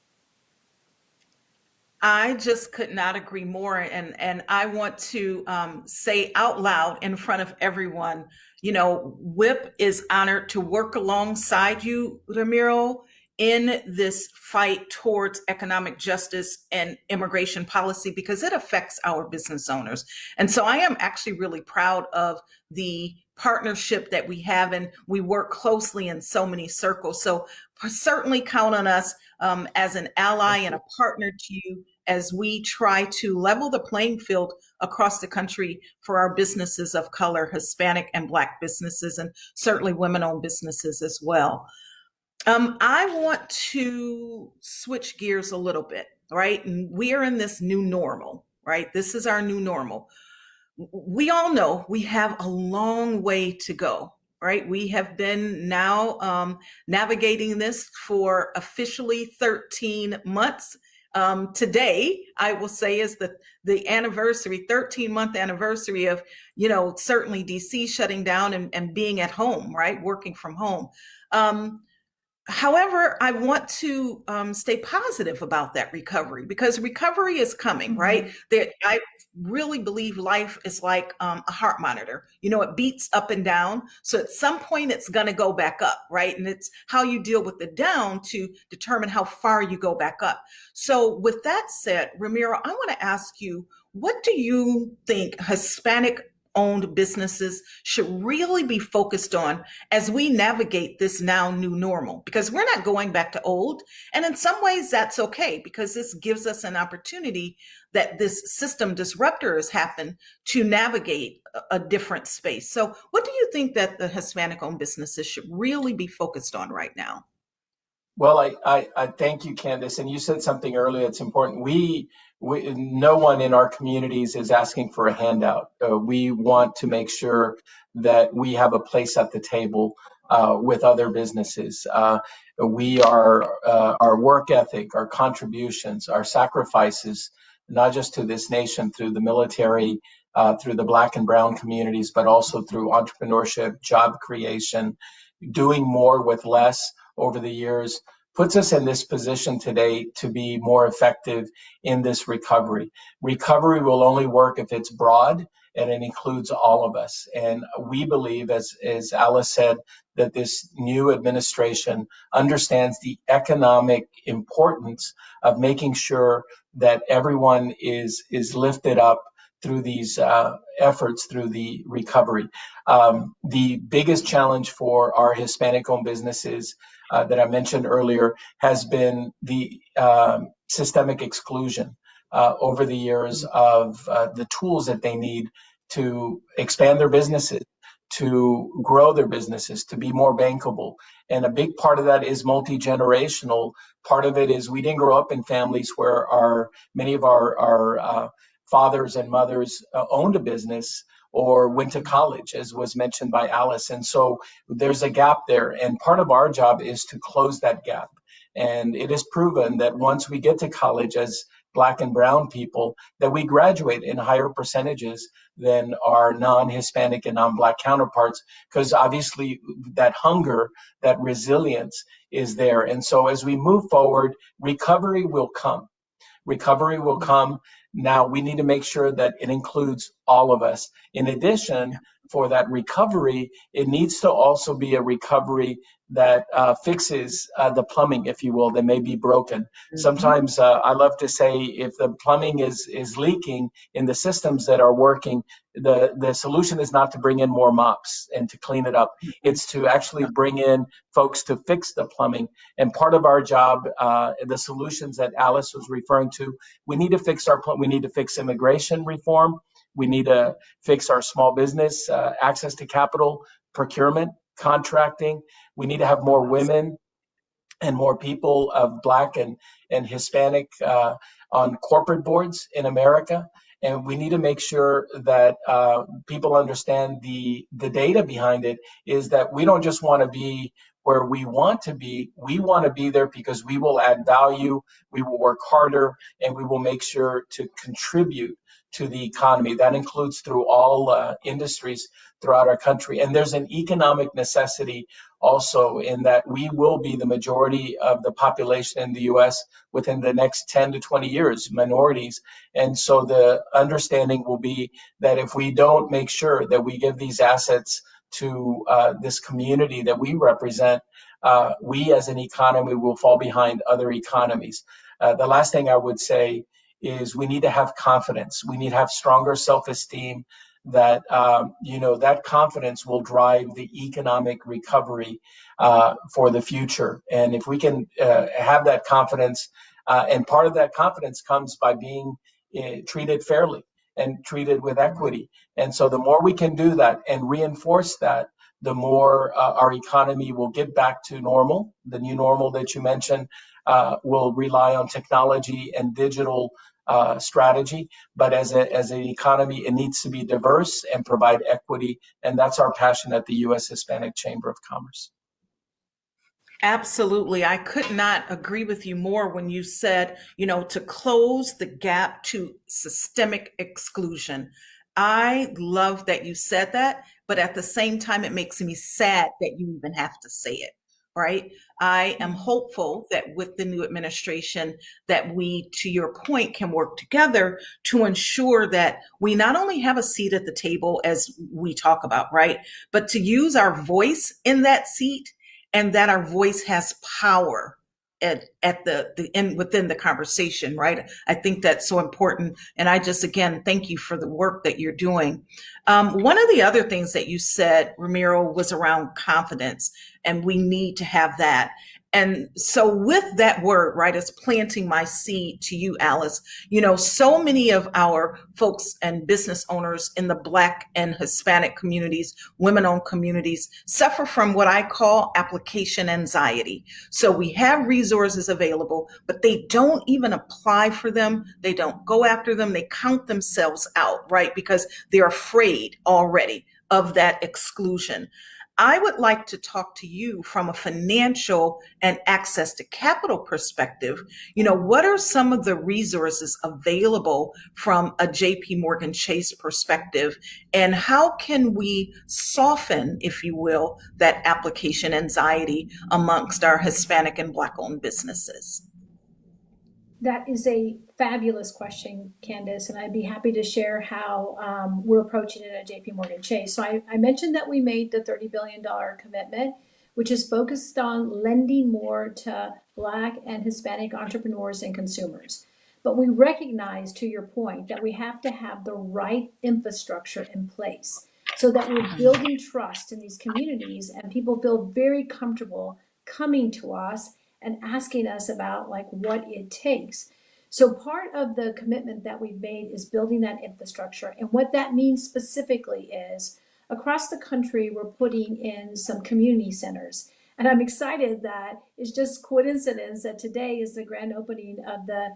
I just could not agree more. And I want to say out loud in front of everyone, WIPP is honored to work alongside you, Ramiro, in this fight towards economic justice and immigration policy, because it affects our business owners. And so I am actually really proud of the partnership that we have, and we work closely in so many circles. So certainly count on us as an ally and a partner to you as we try to level the playing field across the country for our businesses of color, Hispanic and Black businesses, and certainly women-owned businesses as well. I want to switch gears a little bit, right? And we are in this new normal, right? This is our new normal. We all know we have a long way to go, right? We have been now navigating this for officially 13 months. Today, I will say, is the anniversary, 13-month anniversary of, certainly DC shutting down and being at home, right? Working from home. However, I want to stay positive about that recovery, because recovery is coming, right? I really believe life is like a heart monitor. It beats up and down. So at some point, it's going to go back up, right? And it's how you deal with the down to determine how far you go back up. So with that said, Ramiro, I want to ask you, what do you think Hispanic-owned businesses should really be focused on as we navigate this now new normal? Because we're not going back to old. And in some ways, that's okay, because this gives us an opportunity that this system disruptor has happened to navigate a different space. So what do you think that the Hispanic-owned businesses should really be focused on right now? Well, I thank you, Candace. And you said something earlier. It's important. No one in our communities is asking for a handout. We want to make sure that we have a place at the table with other businesses. Our work ethic, our contributions, our sacrifices, not just to this nation through the military, through the Black and Brown communities, but also through entrepreneurship, job creation, doing more with less over the years, puts us in this position today to be more effective in this recovery. Recovery will only work if it's broad and it includes all of us. And we believe, as Alice said, that this new administration understands the economic importance of making sure that everyone is lifted up through these efforts through the recovery. The biggest challenge for our Hispanic-owned businesses that I mentioned earlier has been the systemic exclusion over the years of the tools that they need to expand their businesses, to grow their businesses, to be more bankable. And a big part of that is multi-generational. Part of it is we didn't grow up in families where many of our fathers and mothers owned a business or went to college, as was mentioned by Alice. And so there's a gap there. And part of our job is to close that gap. And it is proven that once we get to college as Black and Brown people, that we graduate in higher percentages than our non-Hispanic and non-Black counterparts, because obviously that hunger, that resilience is there. And so as we move forward, recovery will come. Recovery will come. Now we need to make sure that it includes all of us. In addition, for that recovery, it needs to also be a recovery that fixes the plumbing, if you will, that may be broken. Sometimes I love to say, if the plumbing is leaking in the systems that are working, the solution is not to bring in more mops and to clean it up. It's to actually bring in folks to fix the plumbing. And part of our job, the solutions that Alice was referring to, we need to fix we need to fix immigration reform. We need to fix our small business access to capital, procurement, contracting. We need to have more women and more people of Black and Hispanic on corporate boards in America. And we need to make sure that people understand the data behind it is that we don't just want to be where we want to be. We want to be there because we will add value, we will work harder, and we will make sure to contribute to the economy. That includes through all industries throughout our country. And there's an economic necessity also in that we will be the majority of the population in the US within the next 10 to 20 years, minorities. And so the understanding will be that if we don't make sure that we give these assets to this community that we represent, we as an economy will fall behind other economies. The last thing I would say is we need to have confidence. We need to have stronger self-esteem that, that confidence will drive the economic recovery for the future. And if we can have that confidence, and part of that confidence comes by being treated fairly and treated with equity. And so the more we can do that and reinforce that, the more our economy will get back to normal. The new normal that you mentioned will rely on technology and digital strategy, but as an economy, it needs to be diverse and provide equity, and that's our passion at the U.S. Hispanic Chamber of Commerce. Absolutely. I could not agree with you more when you said, to close the gap to systemic exclusion. I love that you said that, but at the same time, it makes me sad that you even have to say it. Right? I am hopeful that with the new administration that we, to your point, can work together to ensure that we not only have a seat at the table as we talk about, right, but to use our voice in that seat and that our voice has power at the end within the conversation, right? I think that's so important. And I just, again, thank you for the work that you're doing. One of the other things that you said, Ramiro, was around confidence, and we need to have that. And so with that word, right, it's planting my seed to you, Alice. So many of our folks and business owners in the Black and Hispanic communities, women-owned communities, suffer from what I call application anxiety. So we have resources available, but they don't even apply for them. They don't go after them. They count themselves out, right, because they're afraid already of that exclusion. I would like to talk to you from a financial and access to capital perspective. What are some of the resources available from a JP Morgan Chase perspective, and how can we soften, if you will, that application anxiety amongst our Hispanic and Black-owned businesses? That is a fabulous question, Candace, and I'd be happy to share how we're approaching it at JP Morgan Chase. So I mentioned that we made the $30 billion commitment, which is focused on lending more to Black and Hispanic entrepreneurs and consumers. But we recognize, to your point, that we have to have the right infrastructure in place so that we're building trust in these communities and people feel very comfortable coming to us and asking us about like what it takes. So part of the commitment that we've made is building that infrastructure. And what that means specifically is across the country, we're putting in some community centers. And I'm excited that it's just coincidence that today is the grand opening of the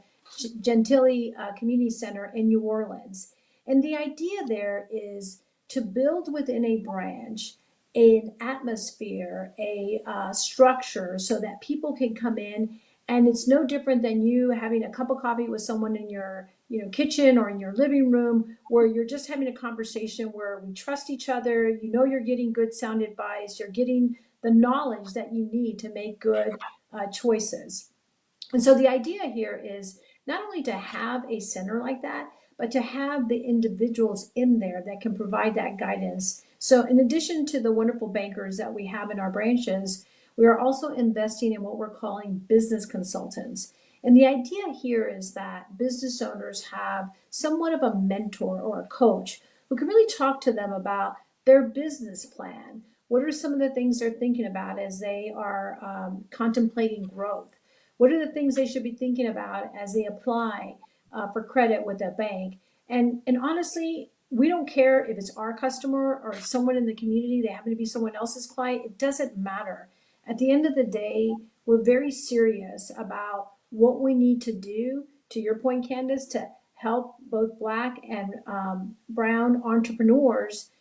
Gentilly Community Center in New Orleans. And the idea there is to build within a branch an atmosphere, a structure so that people can come in, and it's no different than you having a cup of coffee with someone in your kitchen or in your living room, where you're just having a conversation where we trust each other. You're getting good sound advice, you're getting the knowledge that you need to make good choices. And so the idea here is not only to have a center like that, but to have the individuals in there that can provide that guidance. So in addition to the wonderful bankers that we have in our branches, we are also investing in what we're calling business consultants. And the idea here is that business owners have somewhat of a mentor or a coach who can really talk to them about their business plan. What are some of the things they're thinking about as they are contemplating growth? What are the things they should be thinking about as they apply for credit with a bank? And honestly, we don't care if it's our customer or someone in the community, they happen to be someone else's client. It doesn't matter. At the end of the day, we're very serious about what we need to do, to your point, Candace, to help both Black and brown entrepreneurs,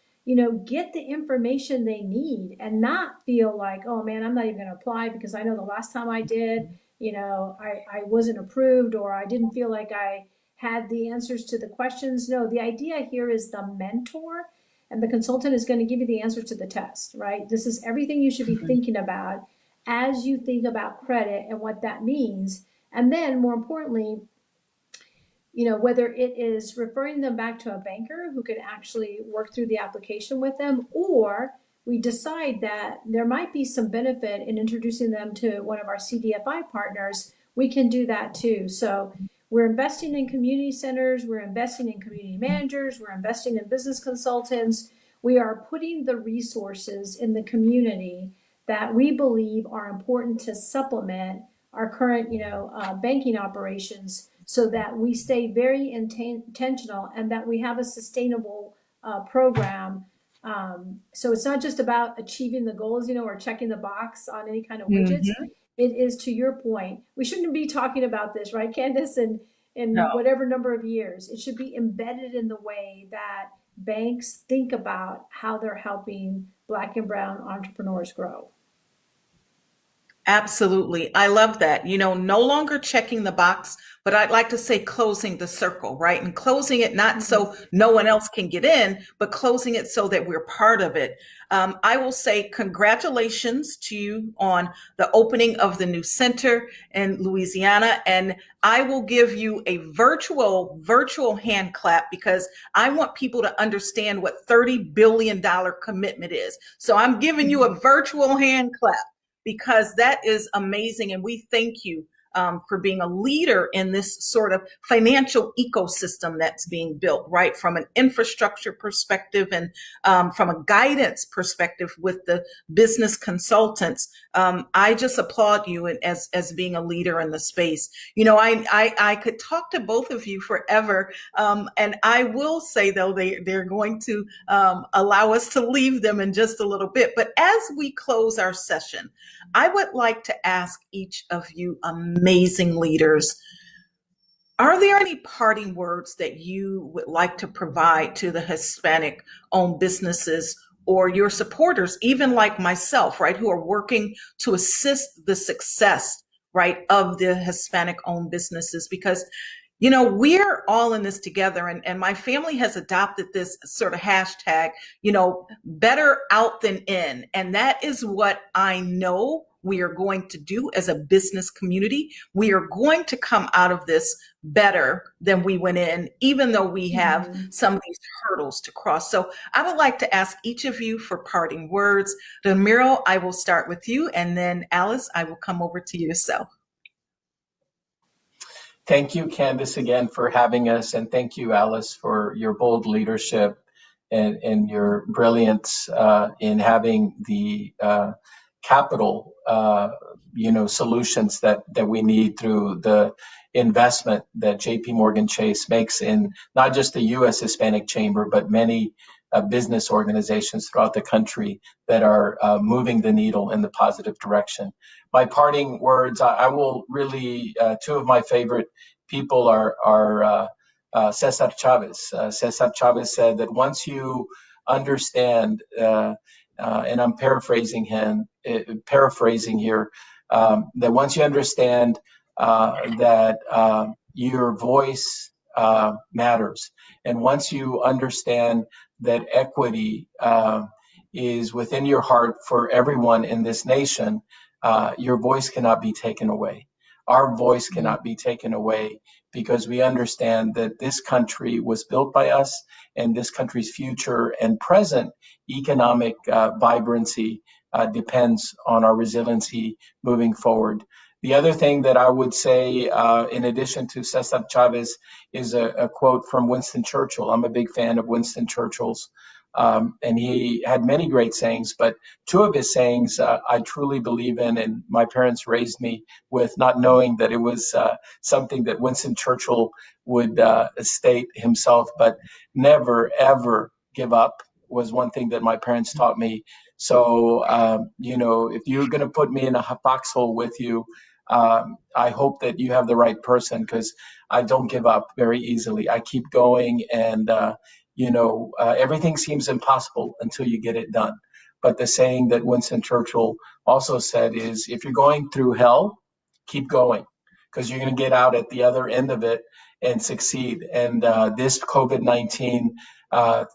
get the information they need and not feel like, oh man, I'm not even gonna apply because I know the last time I did, I wasn't approved, or I didn't feel like I had the answers to the questions. No, the idea here is the mentor and the consultant is going to give you the answers to the test, right? This is everything you should be thinking about as you think about credit and what that means. And then more importantly, whether it is referring them back to a banker who can actually work through the application with them, or we decide that there might be some benefit in introducing them to one of our CDFI partners, we can do that too. So we're investing in community centers, we're investing in community managers, we're investing in business consultants. We are putting the resources in the community that we believe are important to supplement our current, banking operations, so that we stay very intentional and that we have a sustainable program. So it's not just about achieving the goals, or checking the box on any kind of widgets. It is, to your point, we shouldn't be talking about this, right, Candace, in No. whatever number of years. It should be embedded in the way that banks think about how they're helping Black and brown entrepreneurs grow. Absolutely. I love that. No longer checking the box, but I'd like to say closing the circle, right? And closing it not so no one else can get in, but closing it so that we're part of it. I will say congratulations to you on the opening of the new center in Louisiana. And I will give you a virtual hand clap, because I want people to understand what $30 billion commitment is. So I'm giving you a virtual hand clap. because that is amazing. And we thank you for being a leader in this sort of financial ecosystem that's being built, right? From an infrastructure perspective and from a guidance perspective with the business consultants. I just applaud you as being a leader in the space. You know, I could talk to both of you forever. And I will say, though, they're going to allow us to leave them in just a little bit. But as we close our session, I would like to ask each of you amazing leaders, are there any parting words that you would like to provide to the Hispanic-owned businesses or your supporters, even like myself, right, who are working to assist the success, right, of the Hispanic-owned businesses? Because, you know, we're all in this together, and my family has adopted this sort of hashtag, you know, better out than in. And that is what I know we are going to do as a business community. We are going to come out of this better than we went in, even though we have some of these hurdles to cross. So I would like to ask each of you for parting words. Ramiro, I will start with you, and then Alice, I will come over to yourself. Thank you, Candace, again for having us, and thank you, Alice, for your bold leadership and your brilliance in having the capital, solutions that we need through the investment that JP Morgan Chase makes in not just the U.S. Hispanic Chamber, but many business organizations throughout the country that are moving the needle in the positive direction. My parting words, I will really, two of my favorite people are Cesar Chavez. Cesar Chavez said that once you understand, and I'm paraphrasing here, that once you understand that your voice matters, and once you understand that equity is within your heart for everyone in this nation, your voice cannot be taken away. Our voice cannot be taken away because we understand that this country was built by us, and this country's future and present economic vibrancy depends on our resiliency moving forward. The other thing that I would say, in addition to Cesar Chavez, is a quote from Winston Churchill. I'm a big fan of Winston Churchill's. And he had many great sayings, but two of his sayings I truly believe in, and my parents raised me with, not knowing that it was something that Winston Churchill would state himself, but never, ever give up was one thing that my parents taught me. So, if you're going to put me in a foxhole with you, I hope that you have the right person, because I don't give up very easily. I keep going, and everything seems impossible until you get it done. But the saying that Winston Churchill also said is, if you're going through hell, keep going, because you're going to get out at the other end of it and succeed. And this COVID-19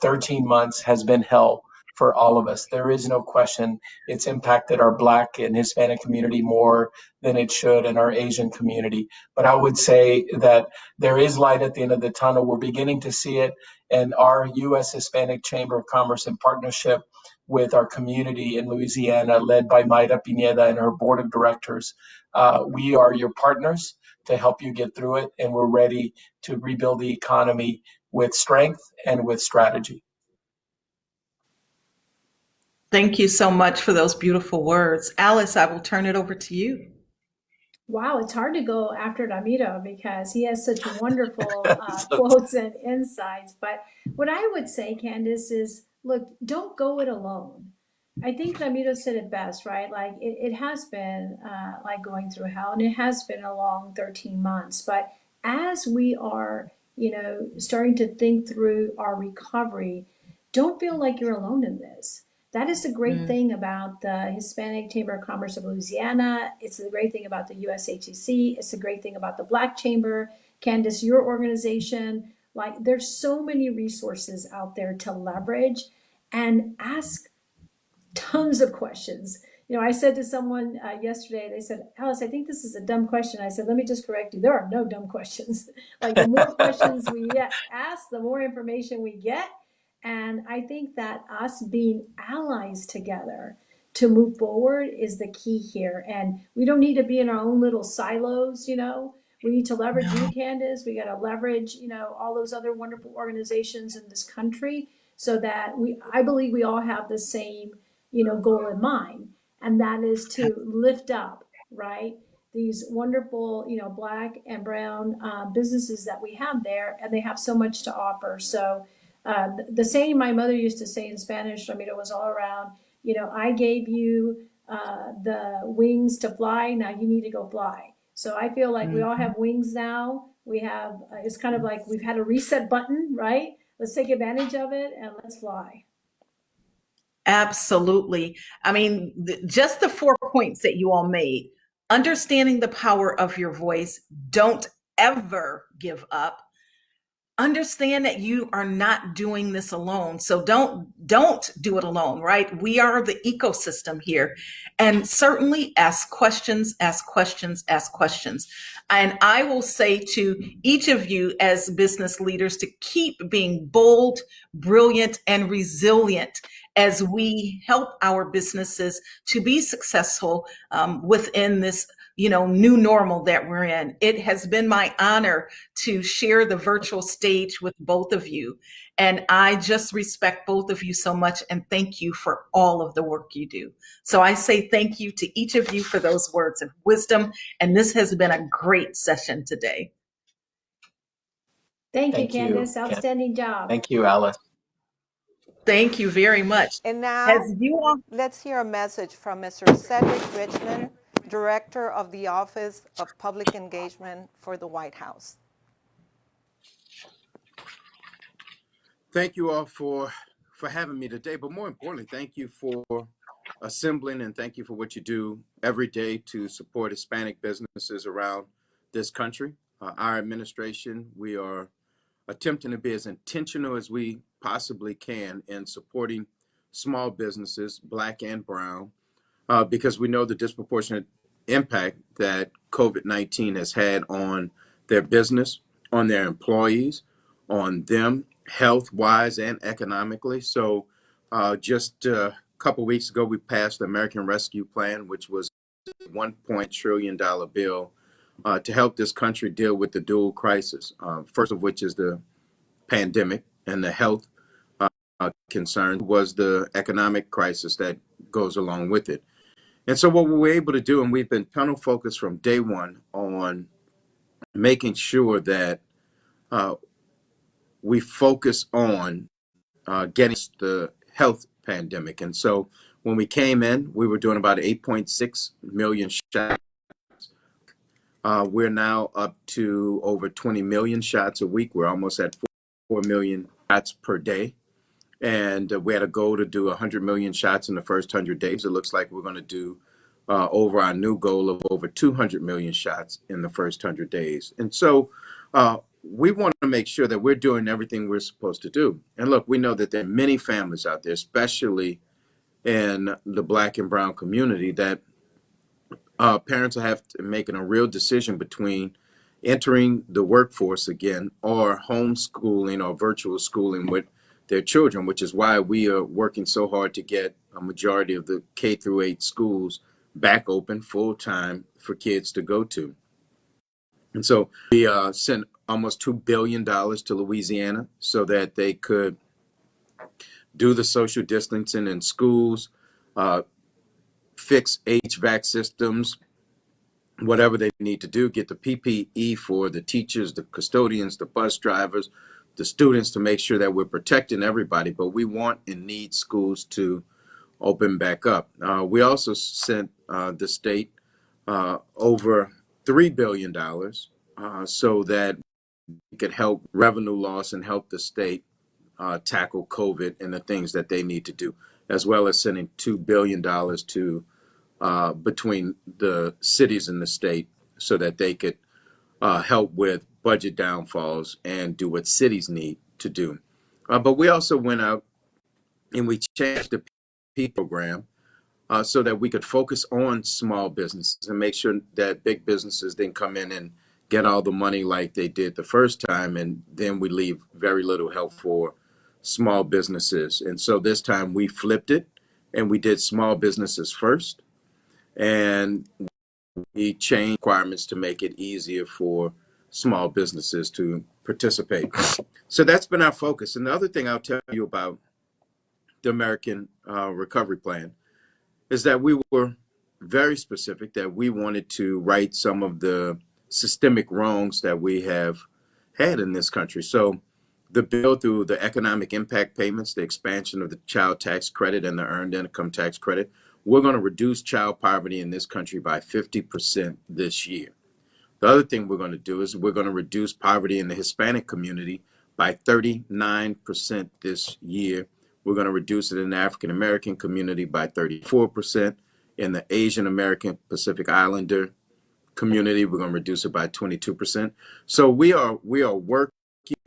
13 months has been hell for all of us. There is no question it's impacted our Black and Hispanic community more than it should, and our Asian community. But I would say that there is light at the end of the tunnel. We're beginning to see it, and our U.S. Hispanic Chamber of Commerce, in partnership with our community in Louisiana, led by Mayra Pineda and her board of directors, we are your partners to help you get through it, and we're ready to rebuild the economy with strength and with strategy. Thank you so much for those beautiful words. Alice, I will turn it over to you. Wow, it's hard to go after Ramiro because he has such wonderful quotes and insights. But what I would say, Candace, is look, don't go it alone. I think Ramiro said it best, right? Like it has been like going through hell, and it has been a long 13 months. But as we are, starting to think through our recovery, don't feel like you're alone in this. That is the great thing about the Hispanic Chamber of Commerce of Louisiana. It's the great thing about the USHCC. It's the great thing about the Black Chamber. Candace, your organization, like there's so many resources out there to leverage and ask tons of questions. I said to someone yesterday, they said, Alice, I think this is a dumb question. I said, let me just correct you. There are no dumb questions. Like the more questions we ask, the more information we get. And I think that us being allies together to move forward is the key here. And we don't need to be in our own little silos, We need to leverage you, Candace. We got to leverage, all those other wonderful organizations in this country so that I believe we all have the same, goal in mind. And that is to lift up, right? These wonderful, Black and brown businesses that we have there, and they have so much to offer. So the saying my mother used to say in Spanish, Ramiro, was all around, I gave you the wings to fly, now you need to go fly. So I feel like we all have wings now. We have, it's kind of like we've had a reset button, right? Let's take advantage of it and let's fly. Absolutely. I mean, just the 4 points that you all made, understanding the power of your voice, don't ever give up. Understand that you are not doing this alone. So don't do it alone, right? We are the ecosystem here. And certainly ask questions, ask questions, ask questions. And I will say to each of you as business leaders to keep being bold, brilliant, and resilient as we help our businesses to be successful within this new normal that we're in. It has been my honor to share the virtual stage with both of you. And I just respect both of you so much and thank you for all of the work you do. So I say thank you to each of you for those words of wisdom. And this has been a great session today. Thank you, Candace. Outstanding job. Thank you, Alice. Thank you very much. And now, As you all, let's hear a message from Mr. Cedric Richmond, Director of the Office of Public Engagement for the White House. Thank you all for having me today, but more importantly, thank you for assembling and thank you for what you do every day to support Hispanic businesses around this country. Our administration, we are attempting to be as intentional as we possibly can in supporting small businesses, Black and brown, because we know the disproportionate impact that COVID-19 has had on their business, on their employees, on them health-wise and economically. So just a couple of weeks ago, we passed the American Rescue Plan, which was a $1 trillion bill to help this country deal with the dual crisis, first of which is the pandemic and the health concern was the economic crisis that goes along with it. And so what we were able to do, and we've been tunnel focused from day one on making sure that we focus on getting the health pandemic. And so when we came in, we were doing about 8.6 million shots. We're now up to over 20 million shots a week. We're almost at 4 million shots per day. And we had a goal to do 100 million shots in the first 100 days. It looks like we're going to do over our new goal of over 200 million shots in the first 100 days. And so we want to make sure that we're doing everything we're supposed to do. And look, we know that there are many families out there, especially in the Black and brown community, that parents are making a real decision between entering the workforce again or homeschooling or virtual schooling with their children, which is why we are working so hard to get a majority of the K through 8 schools back open full time for kids to go to. And so we sent almost $2 billion to Louisiana so that they could do the social distancing in schools, fix HVAC systems, whatever they need to do, get the PPE for the teachers, the custodians, the bus drivers, the students, to make sure that we're protecting everybody. But we want and need schools to open back up. We also sent the state over $3 billion so that we could help revenue loss and help the state tackle COVID and the things that they need to do, as well as sending $2 billion to between the cities in the state so that they could help with budget downfalls and do what cities need to do. But we also went out and we changed the P program so that we could focus on small businesses and make sure that big businesses didn't come in and get all the money like they did the first time, and then we leave very little help for small businesses. And so this time we flipped it, and we did small businesses first, and we changed requirements to make it easier for small businesses to participate. So that's been our focus. And the other thing I'll tell you about the American Recovery Plan is that we were very specific that we wanted to right some of the systemic wrongs that we have had in this country. So the bill, through the economic impact payments, the expansion of the child tax credit and the earned income tax credit, we're going to reduce child poverty in this country by 50% this year. The other thing we're going to do is we're going to reduce poverty in the Hispanic community by 39% this year. We're going to reduce it in the African American community by 34%. In the Asian American Pacific Islander community, we're going to reduce it by 22%. So we are working.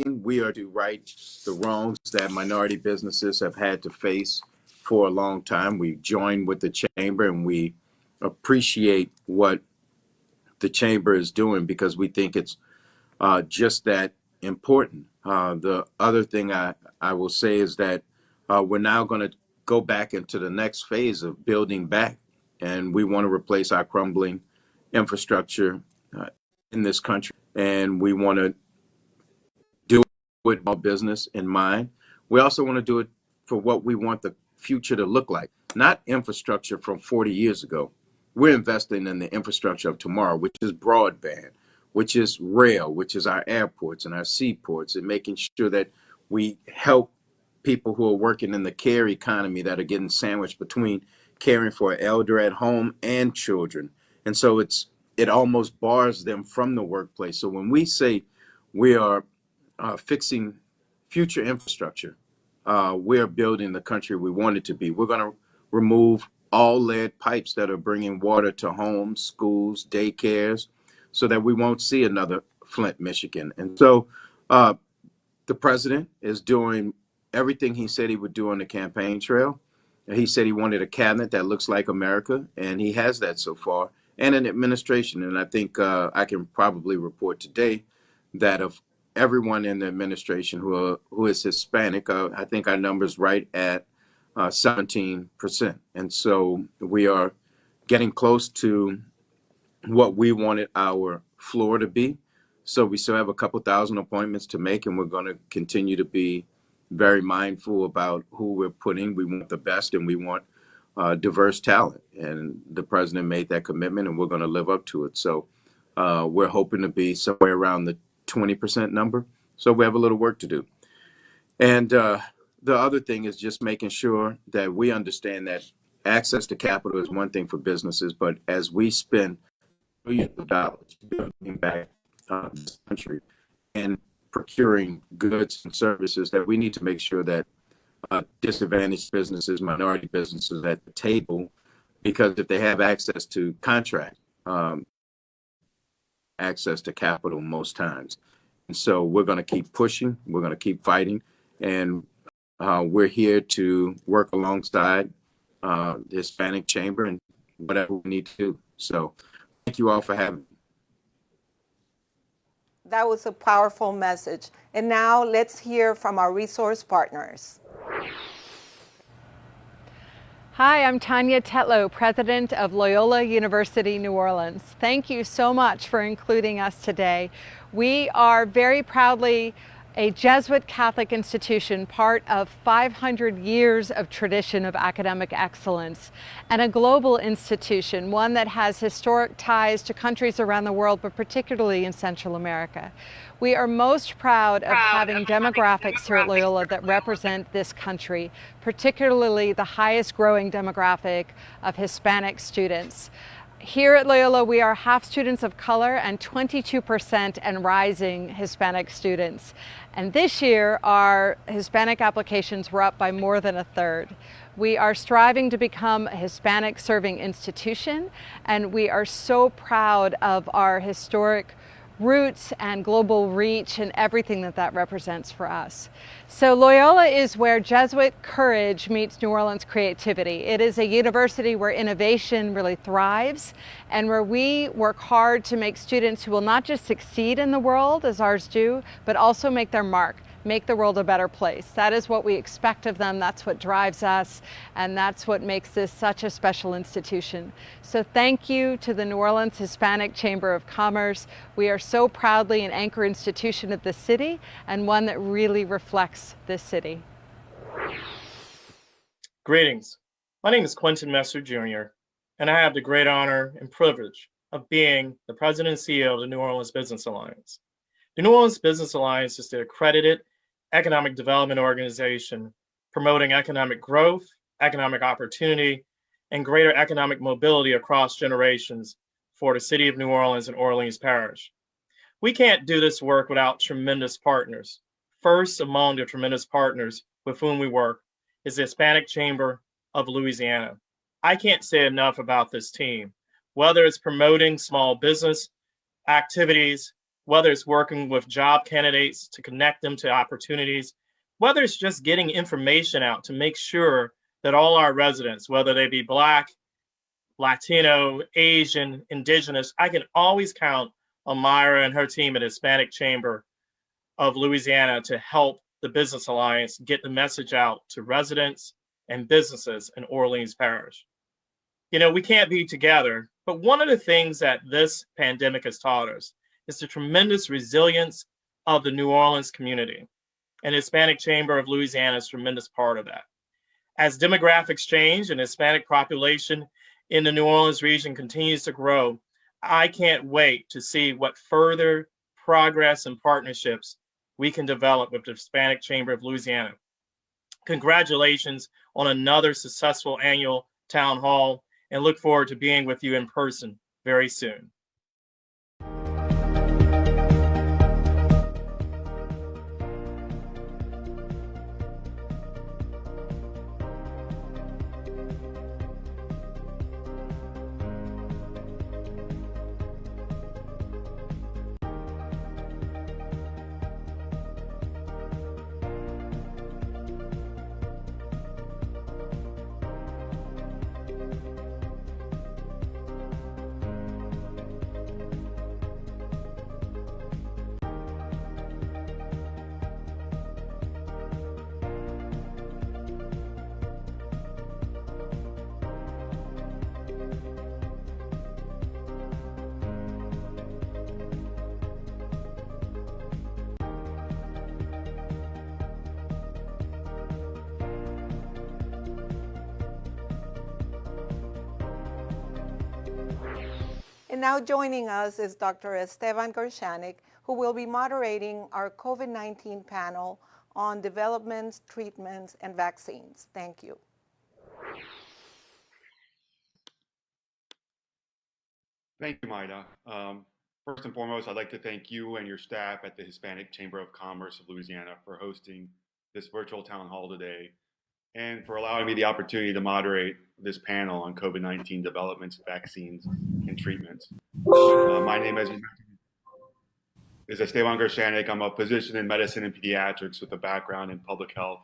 We are to right the wrongs that minority businesses have had to face for a long time. We joined with the chamber, and we appreciate what the chamber is doing because we think it's just that important. The other thing I will say is that we're now going to go back into the next phase of building back, and we want to replace our crumbling infrastructure in this country, and we want to do it with our business in mind. We also want to do it for what we want the future to look like, not infrastructure from 40 years ago. We're investing in the infrastructure of tomorrow, which is broadband, which is rail, which is our airports and our seaports, and making sure that we help people who are working in the care economy that are getting sandwiched between caring for an elder at home and children. And so it almost bars them from the workplace. So when we say we are fixing future infrastructure, we're building the country we want it to be. We're going to remove all lead pipes that are bringing water to homes, schools, daycares, so that we won't see another Flint, Michigan. And so the president is doing everything he said he would do on the campaign trail. He said he wanted a cabinet that looks like America, and he has that so far, and an administration. And I think I can probably report today that of everyone in the administration who is Hispanic, I think our number's right at 17%. And so we are getting close to what we wanted our floor to be. So we still have a couple thousand appointments to make, and we're going to continue to be very mindful about who we're putting. We want the best, and we want diverse talent. And the president made that commitment, and we're going to live up to it. So we're hoping to be somewhere around the 20% number. So we have a little work to do. And the other thing is just making sure that we understand that access to capital is one thing for businesses, but as we spend billions of dollars building back this country and procuring goods and services, that we need to make sure that disadvantaged businesses, minority businesses at the table, because if they have access to contract, access to capital most times. And so we're going to keep pushing, we're going to keep fighting, and we're here to work alongside the Hispanic Chamber and whatever we need to do. So thank you all for having me. That was a powerful message. And now let's hear from our resource partners. Hi, I'm Tanya Tetlow, president of Loyola University New Orleans. Thank you so much for including us today. We are very proudly a Jesuit Catholic institution, part of 500 years of tradition of academic excellence, and a global institution, one that has historic ties to countries around the world, but particularly in Central America. We are most proud of having demographics here at Loyola that represent this country, particularly the highest growing demographic of Hispanic students. Here at Loyola, we are half students of color and 22% and rising Hispanic students. And this year, our Hispanic applications were up by more than a third. We are striving to become a Hispanic serving institution, and we are so proud of our historic roots and global reach and everything that that represents for us. So Loyola is where Jesuit courage meets New Orleans creativity. It is a university where innovation really thrives and where we work hard to make students who will not just succeed in the world as ours do, but also make their mark. make the world a better place. That is what we expect of them, that's what drives us, and that's what makes this such a special institution. So thank you to the New Orleans Hispanic Chamber of Commerce. We are so proudly an anchor institution of the city and one that really reflects this city. Greetings. My name is Quentin Messer Jr., and I have the great honor and privilege of being the President and CEO of the New Orleans Business Alliance. The New Orleans Business Alliance is the accredited economic development organization promoting economic growth, economic opportunity, and greater economic mobility across generations for the city of New Orleans and Orleans Parish. We can't do this work without tremendous partners. First among the tremendous partners with whom we work is the Hispanic Chamber of Louisiana. I can't say enough about this team, whether it's promoting small business activities, whether it's working with job candidates to connect them to opportunities, whether it's just getting information out to make sure that all our residents, whether they be Black, Latino, Asian, Indigenous, I can always count on Myra and her team at Hispanic Chamber of Louisiana to help the Business Alliance get the message out to residents and businesses in Orleans Parish. You know, we can't be together, but one of the things that this pandemic has taught us is the tremendous resilience of the New Orleans community. And the Hispanic Chamber of Louisiana is a tremendous part of that. As demographics change and Hispanic population in the New Orleans region continues to grow, I can't wait to see what further progress and partnerships we can develop with the Hispanic Chamber of Louisiana. Congratulations on another successful annual town hall, and look forward to being with you in person very soon. And now joining us is Dr. Esteban Gershanik, who will be moderating our COVID-19 panel on developments, treatments, and vaccines. Thank you. Thank you, Maida. First and foremost, I'd like to thank you and your staff at the Hispanic Chamber of Commerce of Louisiana for hosting this virtual town hall today and for allowing me the opportunity to moderate this panel on COVID-19 developments, vaccines, and treatments. My name, as you mentioned, is Esteban Gershanik. I'm a physician in medicine and pediatrics with a background in public health,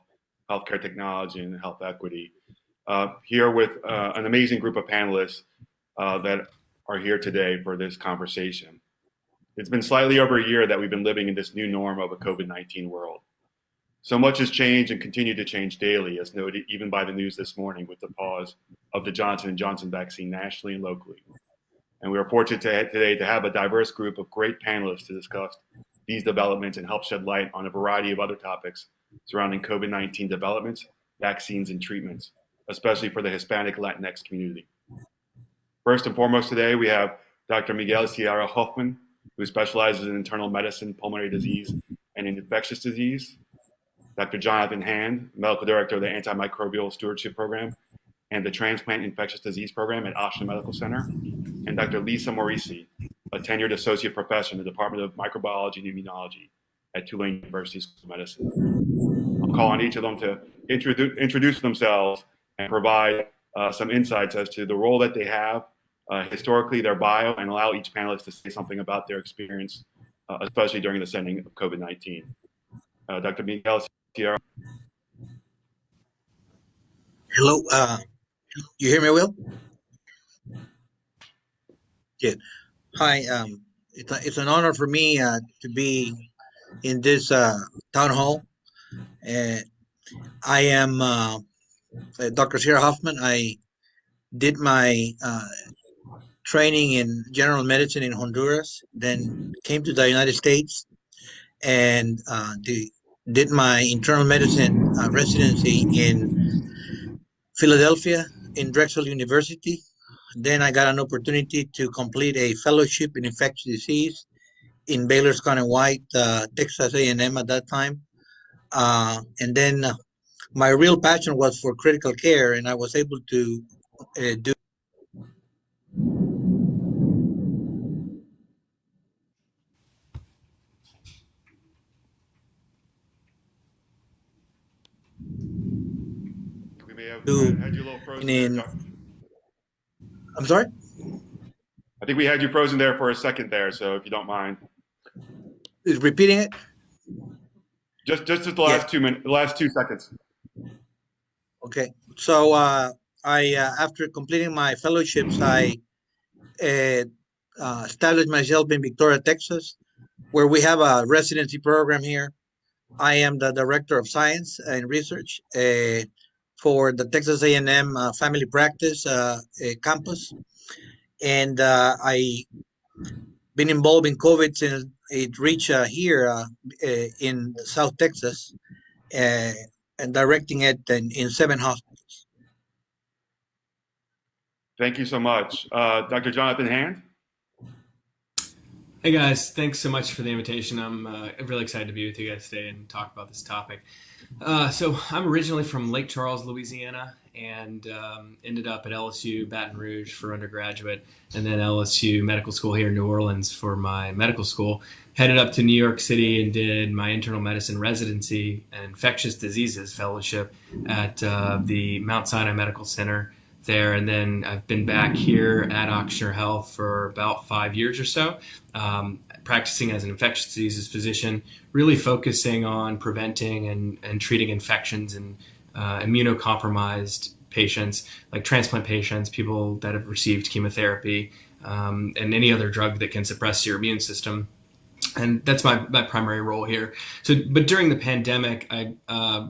healthcare technology, and health equity. Here with an amazing group of panelists that are here today for this conversation. It's been slightly over a year that we've been living in this new norm of a COVID-19 world. So much has changed and continued to change daily, as noted even by the news this morning with the pause of the Johnson & Johnson vaccine nationally and locally. And we are fortunate today to have a diverse group of great panelists to discuss these developments and help shed light on a variety of other topics surrounding COVID-19 developments, vaccines, and treatments, especially for the Hispanic Latinx community. First and foremost today, we have Dr. Miguel Hoffman, who specializes in internal medicine, pulmonary disease, and infectious disease. Dr. Jonathan Hand, Medical Director of the Antimicrobial Stewardship Program and the Transplant Infectious Disease Program at Ochsner Medical Center. And Dr. Lisa Morici, a tenured Associate Professor in the Department of Microbiology and Immunology at Tulane University School of Medicine. I'll call on each of them to introduce themselves and provide some insights as to the role that they have, historically their bio, and allow each panelist to say something about their experience, especially during the setting of COVID-19. Dr. Miguel Sierra. Hello, you hear me well? Good. Hi, it's an honor for me to be in this town hall. I am Dr. Sierra Hoffman. I did my training in general medicine in Honduras, then came to the United States and did my internal medicine residency in Philadelphia in Drexel University. Then I got an opportunity to complete a fellowship in infectious disease in Baylor Scott and White, Texas A&M at that time. And then my real passion was for critical care, and I was able to do. We may have do had you a little frozen there, in Doc. I'm sorry. I think we had you frozen there for a second there, so if you don't mind. Is repeating it? Just the last 2 minutes, the last 2 seconds. Okay. So I after completing my fellowships, I established myself in Victoria, Texas, where we have a residency program here. I am the director of science and research for the Texas A&M Family Practice campus, and I been involved in COVID since it reached here in South Texas, and directing it in 7 hospitals. Thank you so much. Dr. Jonathan Hand? Hey guys, thanks so much for the invitation. I'm really excited to be with you guys today and talk about this topic. So I'm originally from Lake Charles, Louisiana, and ended up at LSU Baton Rouge for undergraduate, and then LSU Medical School here in New Orleans for my medical school. Headed up to New York City and did my internal medicine residency and infectious diseases fellowship at the Mount Sinai Medical Center there, and then I've been back here at Ochsner Health for about 5 years or so, practicing as an infectious diseases physician, really focusing on preventing and treating infections in immunocompromised patients, like transplant patients, people that have received chemotherapy, and any other drug that can suppress your immune system. And that's my primary role here. But during the pandemic, I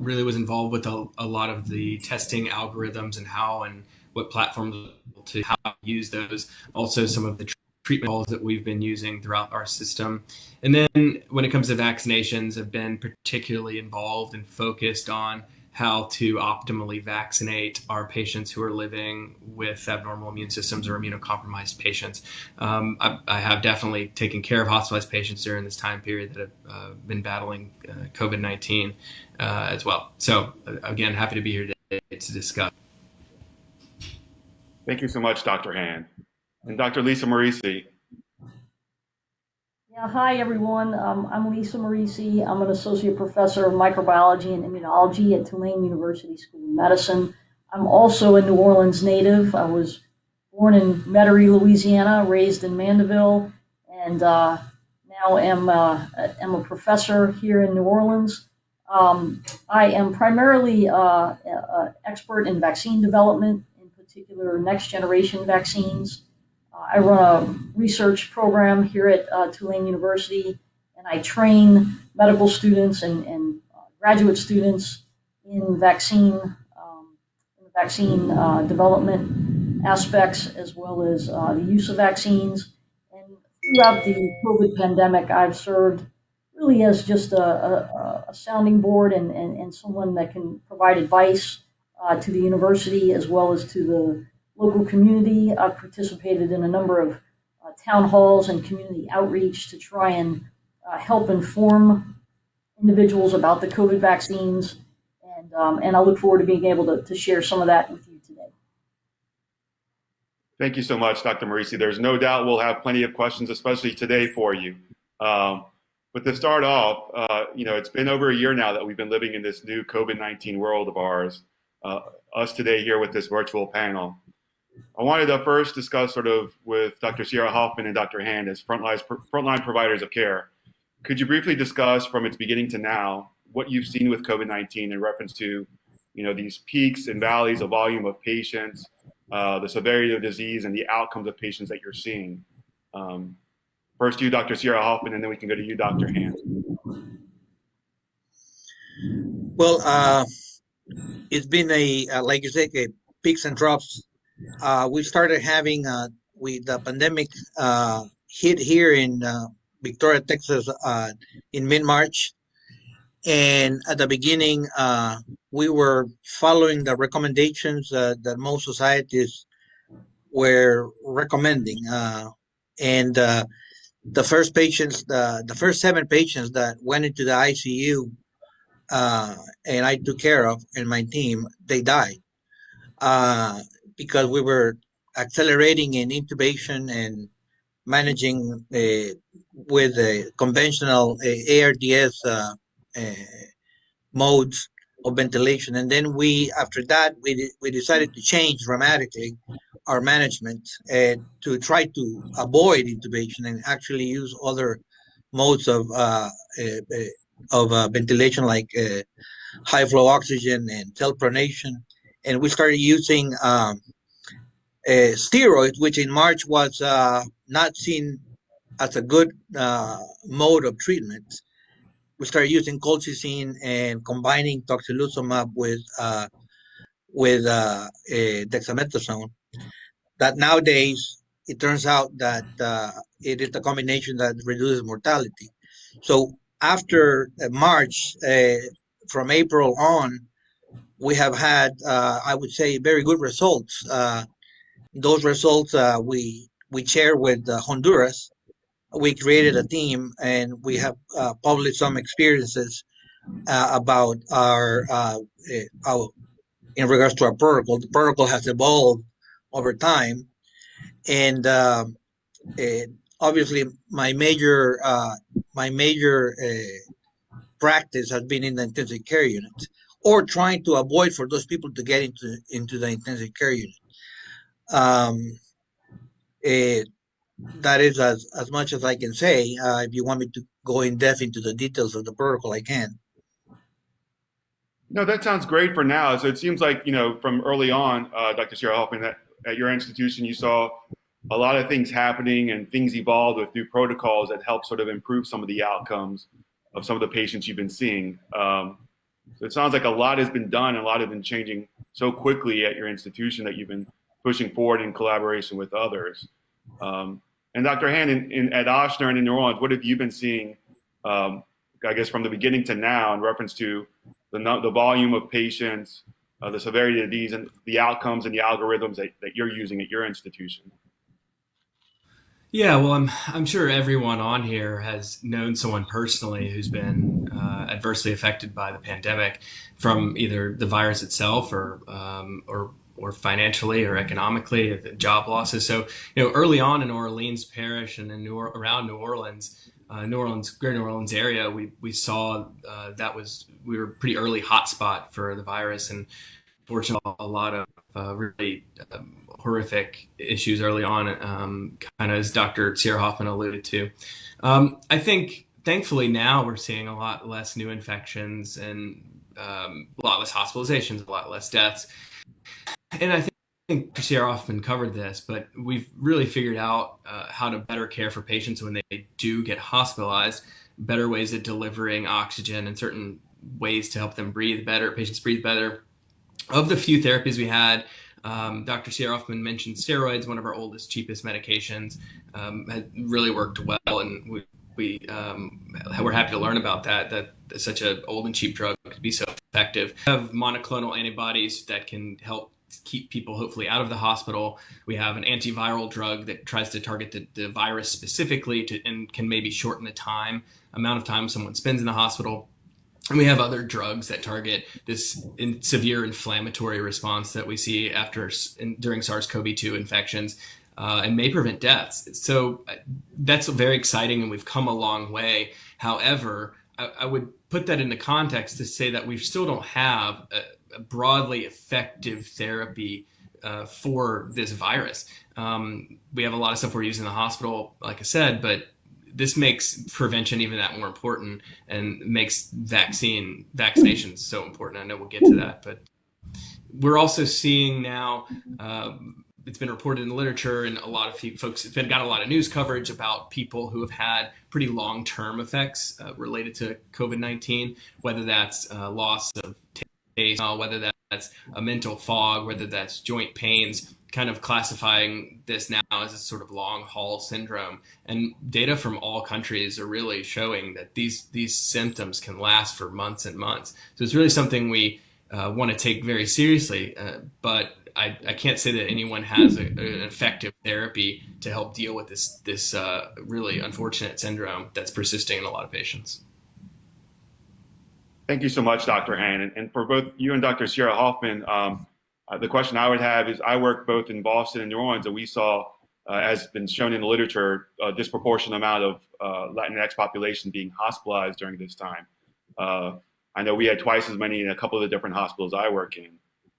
really was involved with a lot of the testing algorithms and how and what platforms to how to use those. Also, some of the treatment calls that we've been using throughout our system. And then when it comes to vaccinations, I've been particularly involved and focused on how to optimally vaccinate our patients who are living with abnormal immune systems or immunocompromised patients. I have definitely taken care of hospitalized patients during this time period that have been battling COVID-19 as well. So again, happy to be here today to discuss. Thank you so much, Dr. Hand. And Dr. Lisa Morici. Yeah, hi everyone. I'm Lisa Morici. I'm an associate professor of microbiology and immunology at Tulane University School of Medicine. I'm also a New Orleans native. I was born in Metairie, Louisiana, raised in Mandeville, and now am a professor here in New Orleans. I am primarily an expert in vaccine development, in particular next generation vaccines. I run a research program here at Tulane University, and I train medical students and graduate students in vaccine development aspects, as well as the use of vaccines. And throughout the COVID pandemic, I've served really as just a sounding board and someone that can provide advice to the university as well as to the local community. I've participated in a number of town halls and community outreach to try and help inform individuals about the COVID vaccines. And I look forward to being able to share some of that with you today. Thank you so much, Dr. Morici. There's no doubt we'll have plenty of questions, especially today for you. But to start off, it's been over a year now that we've been living in this new COVID-19 world of ours, us today here with this virtual panel. I wanted to first discuss sort of with Dr. Sierra Hoffman and Dr. Hand as frontline providers of care. Could you briefly discuss from its beginning to now what you've seen with COVID-19 in reference to, these peaks and valleys of volume of patients, the severity of disease, and the outcomes of patients that you're seeing? First you, Dr. Sierra Hoffman, and then we can go to you, Dr. Hand. Well, it's been like you say, peaks and drops. We started having the pandemic hit here in Victoria, Texas, in mid-March, and at the beginning, we were following the recommendations that most societies were recommending, and the first patients, the first 7 patients that went into the ICU, and I took care of, and my team, they died uh, because we were accelerating in intubation and managing with conventional ARDS uh, modes of ventilation. And then after that, we decided to change dramatically our management to try to avoid intubation and actually use other modes of ventilation, like high flow oxygen and self-pronation. And we started using steroids, which in March was not seen as a good mode of treatment. We started using colchicine and combining tocilizumab with dexamethasone. That nowadays it turns out that it is the combination that reduces mortality. So after March, from April on, we have had, I would say, very good results. Those results we share with Honduras. We created a team, and we have published some experiences about our in regards to our protocol. The protocol has evolved over time, and obviously my major practice has been in the intensive care unit, or trying to avoid for those people to get into the intensive care unit. That is as much as I can say. If you want me to go in depth into the details of the protocol, I can. No, that sounds great for now. So it seems like, from early on, Dr. Sierra Hoffman, that at your institution, you saw a lot of things happening and things evolved with new protocols that help sort of improve some of the outcomes of some of the patients you've been seeing. So it sounds like a lot has been done and a lot has been changing so quickly at your institution that you've been pushing forward in collaboration with others. And Dr. Han, at Ochsner and in New Orleans, what have you been seeing, I guess, from the beginning to now in reference to the volume of patients, the severity of disease, and the outcomes and the algorithms that you're using at your institution? Yeah, well, I'm sure everyone on here has known someone personally who's been adversely affected by the pandemic, from either the virus itself or financially or economically, job losses. So, early on in Orleans Parish and in around New Orleans, Greater New Orleans area, we saw we were a pretty early hotspot for the virus, and fortunately, a lot of really horrific issues early on, kind of as Dr. Sierra Hoffman alluded to. I think, thankfully, now we're seeing a lot less new infections and a lot less hospitalizations, a lot less deaths. And I think Dr. Sierra Hoffman covered this, but we've really figured out how to better care for patients when they do get hospitalized, better ways of delivering oxygen and certain ways to help them breathe better, patients breathe better. Of the few therapies we had, Dr. Sierra Hoffman mentioned steroids, one of our oldest, cheapest medications, had really worked well, and we're happy to learn about that such an old and cheap drug could be so effective. We have monoclonal antibodies that can help keep people hopefully out of the hospital. We have an antiviral drug that tries to target the virus specifically and can maybe shorten the amount of time someone spends in the hospital. And we have other drugs that target this severe inflammatory response that we see during SARS-CoV-2 infections and may prevent deaths. So that's very exciting, and we've come a long way. However, I would put that into context to say that we still don't have a broadly effective therapy for this virus. We have a lot of stuff we're using in the hospital, like I said, but this makes prevention even that more important and makes vaccinations so important. I know we'll get to that, but we're also seeing now it's been reported in the literature, and a lot of folks, it's got a lot of news coverage about people who have had pretty long-term effects related to COVID-19, whether that's loss of taste, whether that's a mental fog, whether that's joint pains, kind of classifying this now as a sort of long haul syndrome. And data from all countries are really showing that these symptoms can last for months and months. So it's really something we want to take very seriously, but I can't say that anyone has an effective therapy to help deal with this really unfortunate syndrome that's persisting in a lot of patients. Thank you so much, Dr. Han. And for both you and Dr. Sierra Hoffman, the question I would have is, I work both in Boston and New Orleans, and we saw, as been shown in the literature, a disproportionate amount of Latinx population being hospitalized during this time. I know we had twice as many in a couple of the different hospitals I work in.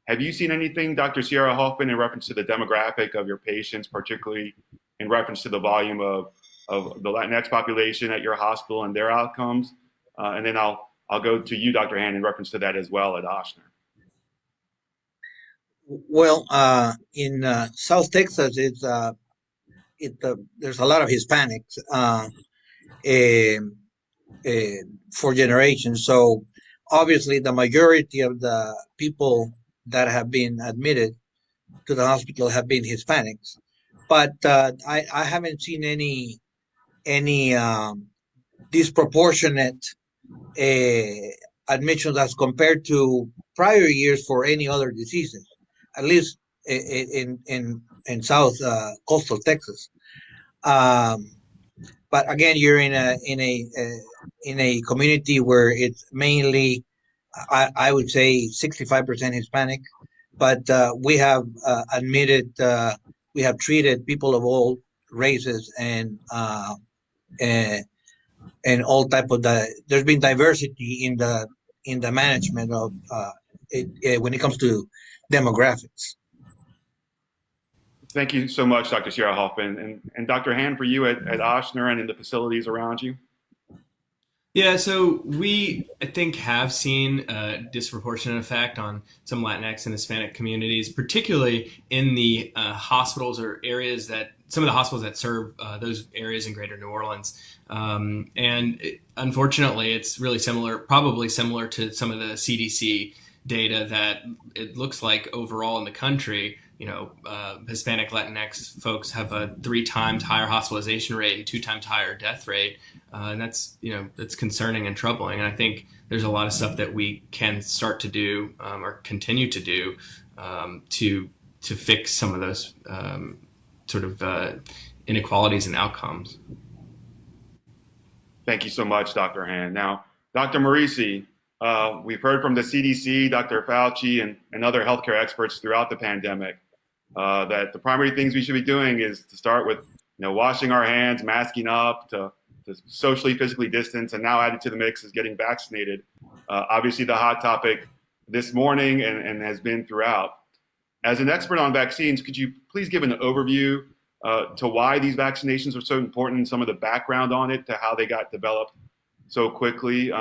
Have you seen anything, Dr. Sierra Hoffman, in reference to the demographic of your patients, particularly in reference to the volume of the Latinx population at your hospital and their outcomes? And then I'll go to you, Dr. Han, in reference to that as well at Ochsner. Well, in South Texas, there's a lot of Hispanics for generations. So obviously, the majority of the people that have been admitted to the hospital have been Hispanics. But I haven't seen any disproportionate admissions as compared to prior years for any other diseases, at least in South coastal Texas. But again, you're in a community where it's mainly, I would say, 65% Hispanic. But we have we have treated people of all races and all type of there's been diversity in the management of when it comes to demographics. Thank you so much, Dr. Sierra Hoffman. And Dr. Han, for you at Ochsner and in the facilities around you? Yeah, so we, I think, have seen a disproportionate effect on some Latinx and Hispanic communities, particularly in the hospitals or areas some of the hospitals that serve those areas in greater New Orleans. Unfortunately, it's really probably similar to some of the CDC data that it looks like overall in the country, Hispanic Latinx folks have a 3 times higher hospitalization rate and 2 times higher death rate. And that's concerning and troubling. And I think there's a lot of stuff that we can start to do or continue to do to fix some of those inequalities and outcomes. Thank you so much, Dr. Han. Now, Dr. Morici, we've heard from the CDC, Dr. Fauci, and other healthcare experts throughout the pandemic that the primary things we should be doing is to start with, washing our hands, masking up, to socially, physically distance, and now added to the mix is getting vaccinated. Obviously, the hot topic this morning and has been throughout. As an expert on vaccines, could you please give an overview to why these vaccinations are so important and some of the background on it, to how they got developed so quickly?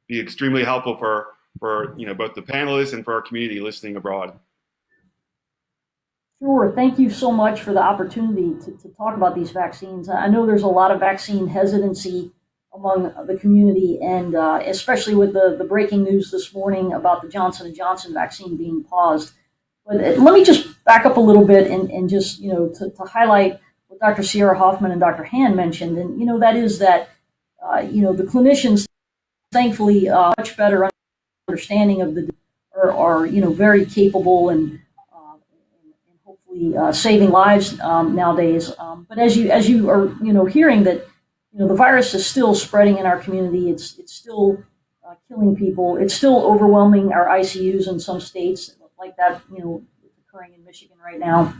Be extremely helpful for both the panelists and for our community listening abroad. Sure. Thank you so much for the opportunity to talk about these vaccines. I know there's a lot of vaccine hesitancy among the community, and especially with the breaking news this morning about the Johnson & Johnson vaccine being paused. But let me just back up a little bit and just, to highlight what Dr. Sierra Hoffman and Dr. Han mentioned. And, that is that, the clinicians, thankfully, much better understanding of are very capable and hopefully saving lives nowadays. But as you are hearing that the virus is still spreading in our community, it's still killing people. It's still overwhelming our ICUs in some states, like that occurring in Michigan right now.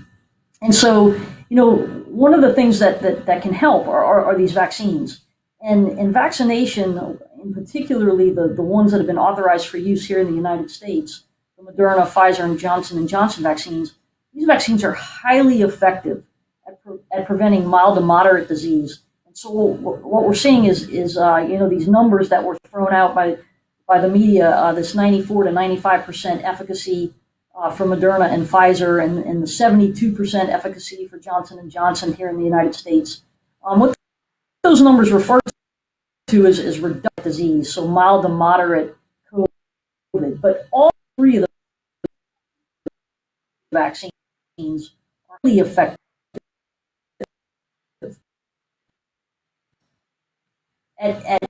And so one of the things that can help are these vaccines, and vaccination, in particularly the ones that have been authorized for use here in the United States, the Moderna, Pfizer, and Johnson & Johnson vaccines. These vaccines are highly effective at preventing mild to moderate disease. And so what we're seeing is these numbers that were thrown out by the media, this 94 to 95% efficacy for Moderna and Pfizer, and the 72% efficacy for Johnson & Johnson here in the United States. What those numbers refer to is reduced disease, so mild to moderate COVID. But all three of the vaccines are really effective at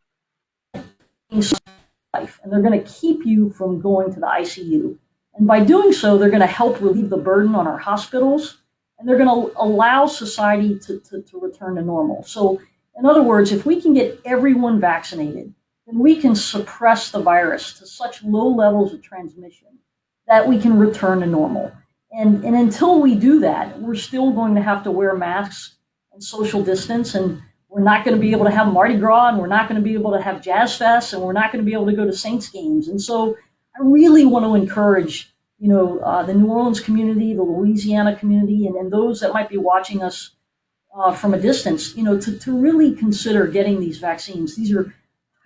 life, and they're going to keep you from going to the ICU. And by doing so, they're going to help relieve the burden on our hospitals, and they're going to allow society to return to normal. So, in other words, if we can get everyone vaccinated, then we can suppress the virus to such low levels of transmission that we can return to normal. And until we do that, we're still going to have to wear masks and social distance, and we're not going to be able to have Mardi Gras, and we're not going to be able to have Jazz Fest, and we're not going to be able to go to Saints games. And so I really want to encourage, the New Orleans community, the Louisiana community, and those that might be watching us from a distance, to really consider getting these vaccines. These are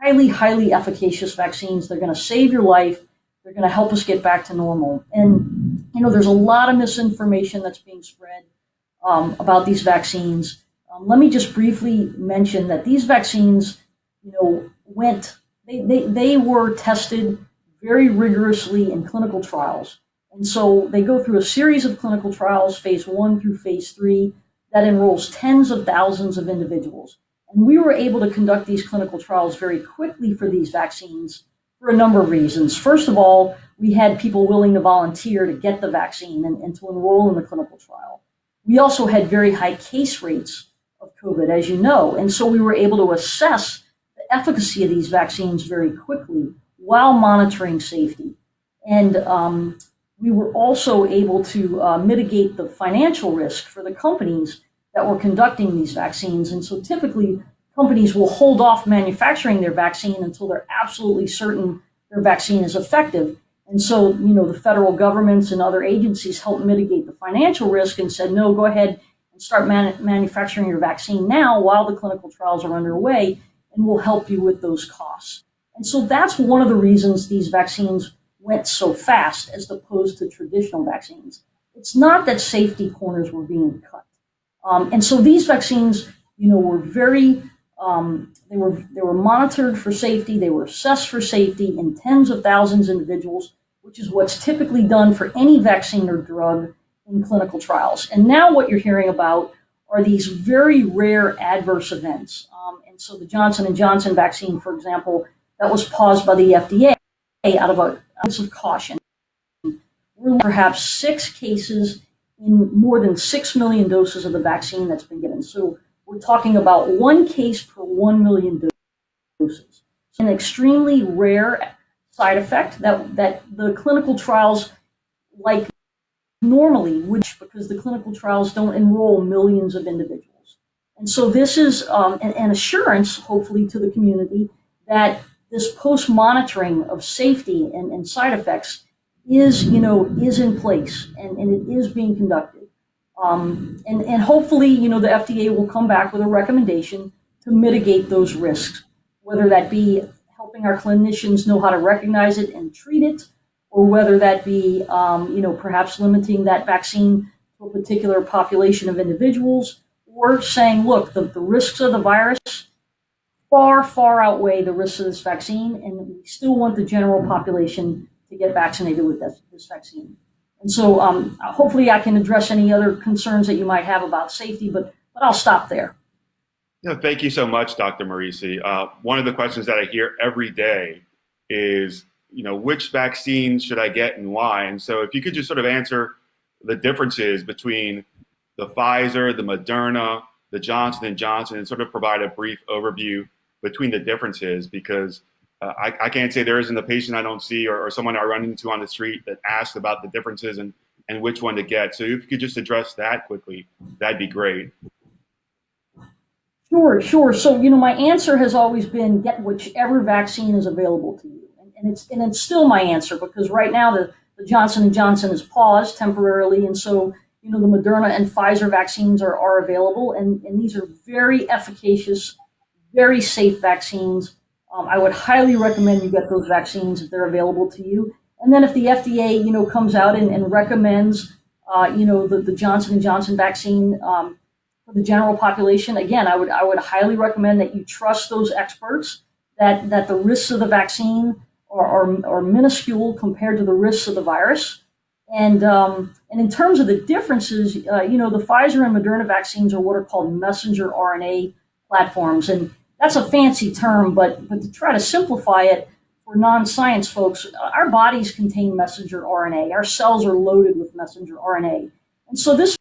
highly, highly efficacious vaccines. They're going to save your life. They're going to help us get back to normal. And, there's a lot of misinformation that's being spread about these vaccines. Let me just briefly mention that these vaccines, they were tested very rigorously in clinical trials. And so they go through a series of clinical trials, phase 1 through phase 3, that enrolls tens of thousands of individuals. And we were able to conduct these clinical trials very quickly for these vaccines for a number of reasons. First of all, we had people willing to volunteer to get the vaccine and to enroll in the clinical trial. We also had very high case rates of COVID, as you know, and so we were able to assess the efficacy of these vaccines very quickly while monitoring safety. And we were also able to mitigate the financial risk for the companies that were conducting these vaccines. And so typically, companies will hold off manufacturing their vaccine until they're absolutely certain their vaccine is effective. And so, the federal governments and other agencies helped mitigate the financial risk and said, no, go ahead and start manufacturing your vaccine now while the clinical trials are underway, and we'll help you with those costs. And so that's one of the reasons these vaccines went so fast as opposed to traditional vaccines. It's not that safety corners were being cut. And so these vaccines, were very, they were monitored for safety. They were assessed for safety in tens of thousands of individuals, which is what's typically done for any vaccine or drug in clinical trials. And now what you're hearing about are these very rare adverse events. And so the Johnson & Johnson vaccine, for example, that was paused by the FDA out of an ounce of caution. We're perhaps 6 cases in more than 6 million doses of the vaccine that's been given. So we're talking about 1 case per 1 million doses. It's an extremely rare side effect that the clinical trials, like normally, which because the clinical trials don't enroll millions of individuals. And so this is an assurance, hopefully, to the community that this post-monitoring of safety and side effects is in place and it is being conducted. And hopefully, the FDA will come back with a recommendation to mitigate those risks, whether that be helping our clinicians know how to recognize it and treat it, or whether that be, perhaps limiting that vaccine to a particular population of individuals, or saying, look, the risks of the virus far, far outweigh the risks of this vaccine, and we still want the general population to get vaccinated with this vaccine. And so hopefully I can address any other concerns that you might have about safety, but I'll stop there. Thank you so much, Dr. Morici. One of the questions that I hear every day is, which vaccine should I get and why? And so if you could just sort of answer the differences between the Pfizer, the Moderna, the Johnson & Johnson, and sort of provide a brief overview between the differences, because I can't say there isn't a patient I don't see or someone I run into on the street that asks about the differences and which one to get. So if you could just address that quickly, that'd be great. Sure. So, my answer has always been get whichever vaccine is available to you. And it's still my answer, because right now the Johnson & Johnson is paused temporarily. And so, the Moderna and Pfizer vaccines are available. And these are very efficacious, very safe vaccines. I would highly recommend you get those vaccines if they're available to you. And then if the FDA, comes out and recommends, the Johnson & Johnson vaccine for the general population, again, I would highly recommend that you trust those experts, that the risks of the vaccine are minuscule compared to the risks of the virus. And in terms of the differences, the Pfizer and Moderna vaccines are what are called messenger RNA platforms. And that's a fancy term, but to try to simplify it for non-science folks, our bodies contain messenger RNA. Our cells are loaded with messenger RNA. And so this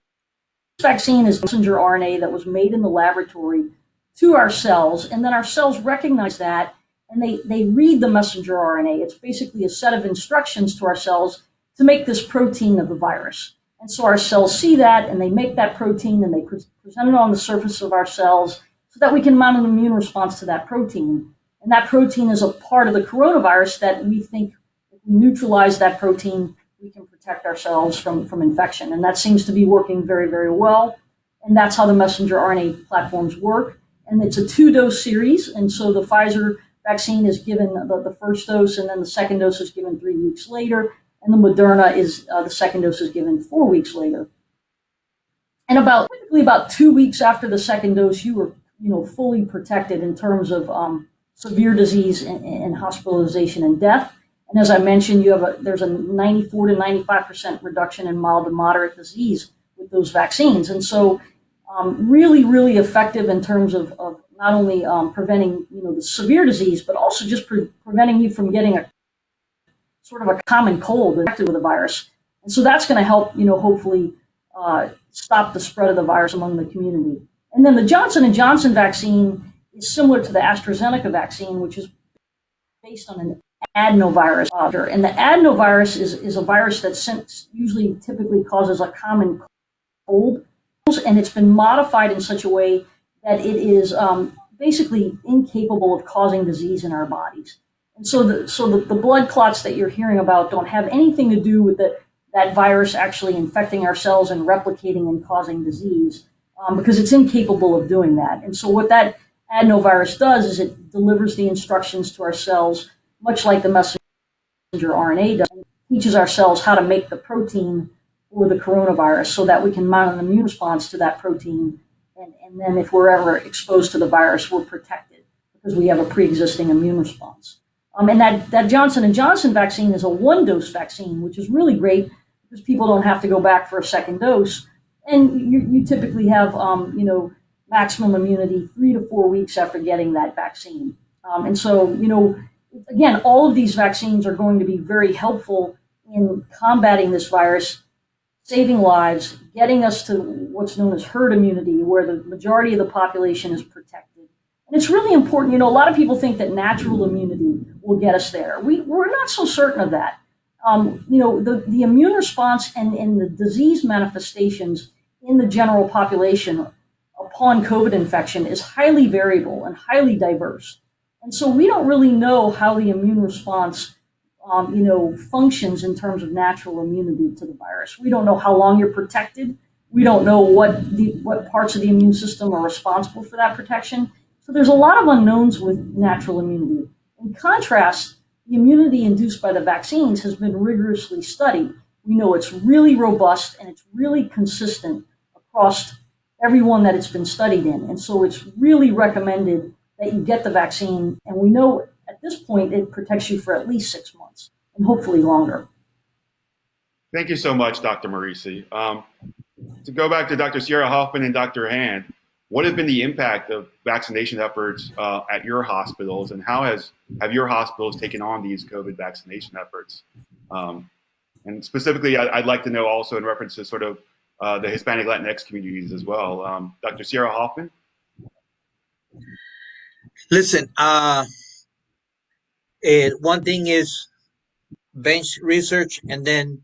vaccine is messenger RNA that was made in the laboratory to our cells, and then our cells recognize that, and they read the messenger RNA. It's basically a set of instructions to our cells to make this protein of the virus. And so our cells see that, and they make that protein, and they present it on the surface of our cells so that we can mount an immune response to that protein. And that protein is a part of the coronavirus that we think if we neutralize that protein, we can protect ourselves from infection. And that seems to be working very, very well. And that's how the messenger RNA platforms work. And it's a 2-dose series. And so the Pfizer vaccine is given the first dose, and then the second dose is given 3 weeks later. And the Moderna is the second dose is given 4 weeks later. And typically about 2 weeks after the second dose, you were fully protected in terms of severe disease and hospitalization and death. And as I mentioned, there's a 94 to 95% reduction in mild to moderate disease with those vaccines. And so really, really effective in terms of not only preventing the severe disease, but also just preventing you from getting a sort of a common cold infected with the virus. And so that's going to help, hopefully stop the spread of the virus among the community. And then the Johnson & Johnson vaccine is similar to the AstraZeneca vaccine, which is based on an adenovirus. And the adenovirus is a virus that usually typically causes a common cold, and it's been modified in such a way that it is basically incapable of causing disease in our bodies. And so the blood clots that you're hearing about don't have anything to do with that virus actually infecting our cells and replicating and causing disease, because it's incapable of doing that. And so what that adenovirus does is it delivers the instructions to our cells, much like the messenger RNA does. It teaches our cells how to make the protein for the coronavirus so that we can mount an immune response to that protein. And then if we're ever exposed to the virus, we're protected because we have a pre-existing immune response. And that Johnson & Johnson vaccine is a 1-dose vaccine, which is really great because people don't have to go back for a second dose. And you typically have, maximum immunity 3 to 4 weeks after getting that vaccine. And so, again, all of these vaccines are going to be very helpful in combating this virus, saving lives, getting us to what's known as herd immunity, where the majority of the population is protected. And it's really important. A lot of people think that natural immunity will get us there. We're not so certain of that. The immune response and the disease manifestations in the general population upon COVID infection is highly variable and highly diverse. And so we don't really know how the immune response, functions in terms of natural immunity to the virus. We don't know how long you're protected. We don't know what parts of the immune system are responsible for that protection. So there's a lot of unknowns with natural immunity. In contrast, the immunity induced by the vaccines has been rigorously studied. We know it's really robust and it's really consistent across everyone that it's been studied in. And so it's really recommended that you get the vaccine. And we know at this point it protects you for at least 6 months and hopefully longer. Thank you so much, Dr. Morici. To go back to Dr. Sierra Hoffman and Dr. Hand, what has been the impact of vaccination efforts at your hospitals, and how have your hospitals taken on these COVID vaccination efforts? And specifically, I'd like to know also in reference to sort of the Hispanic Latinx communities as well. Dr. Sierra Hoffman? Listen, one thing is bench research and then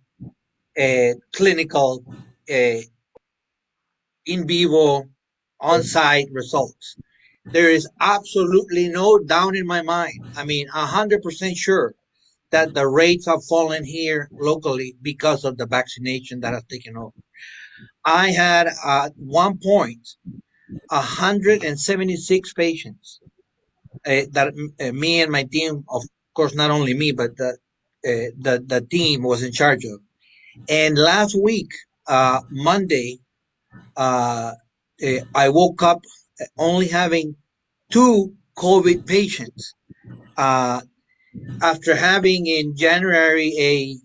clinical in vivo on-site results. There is absolutely no doubt in my mind. 100% sure that the rates have fallen here locally because of the vaccination that has taken over. I had at one point 176 patients that me and my team, of course, not only me, but the the team was in charge of. And last week, Monday, I woke up only having 2 COVID patients. After having in January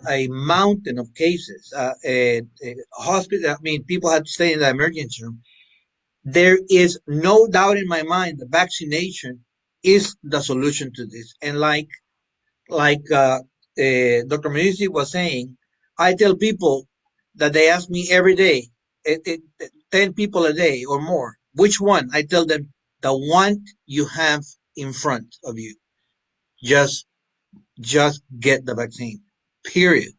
a mountain of cases, a hospital, I mean, people had to stay in the emergency room. There is no doubt in my mind that vaccination is the solution to this. And like Dr. Morici was saying, I tell people that they ask me every day, 10 people a day or more, which one? I tell them the one you have in front of you. Just get the vaccine. Period.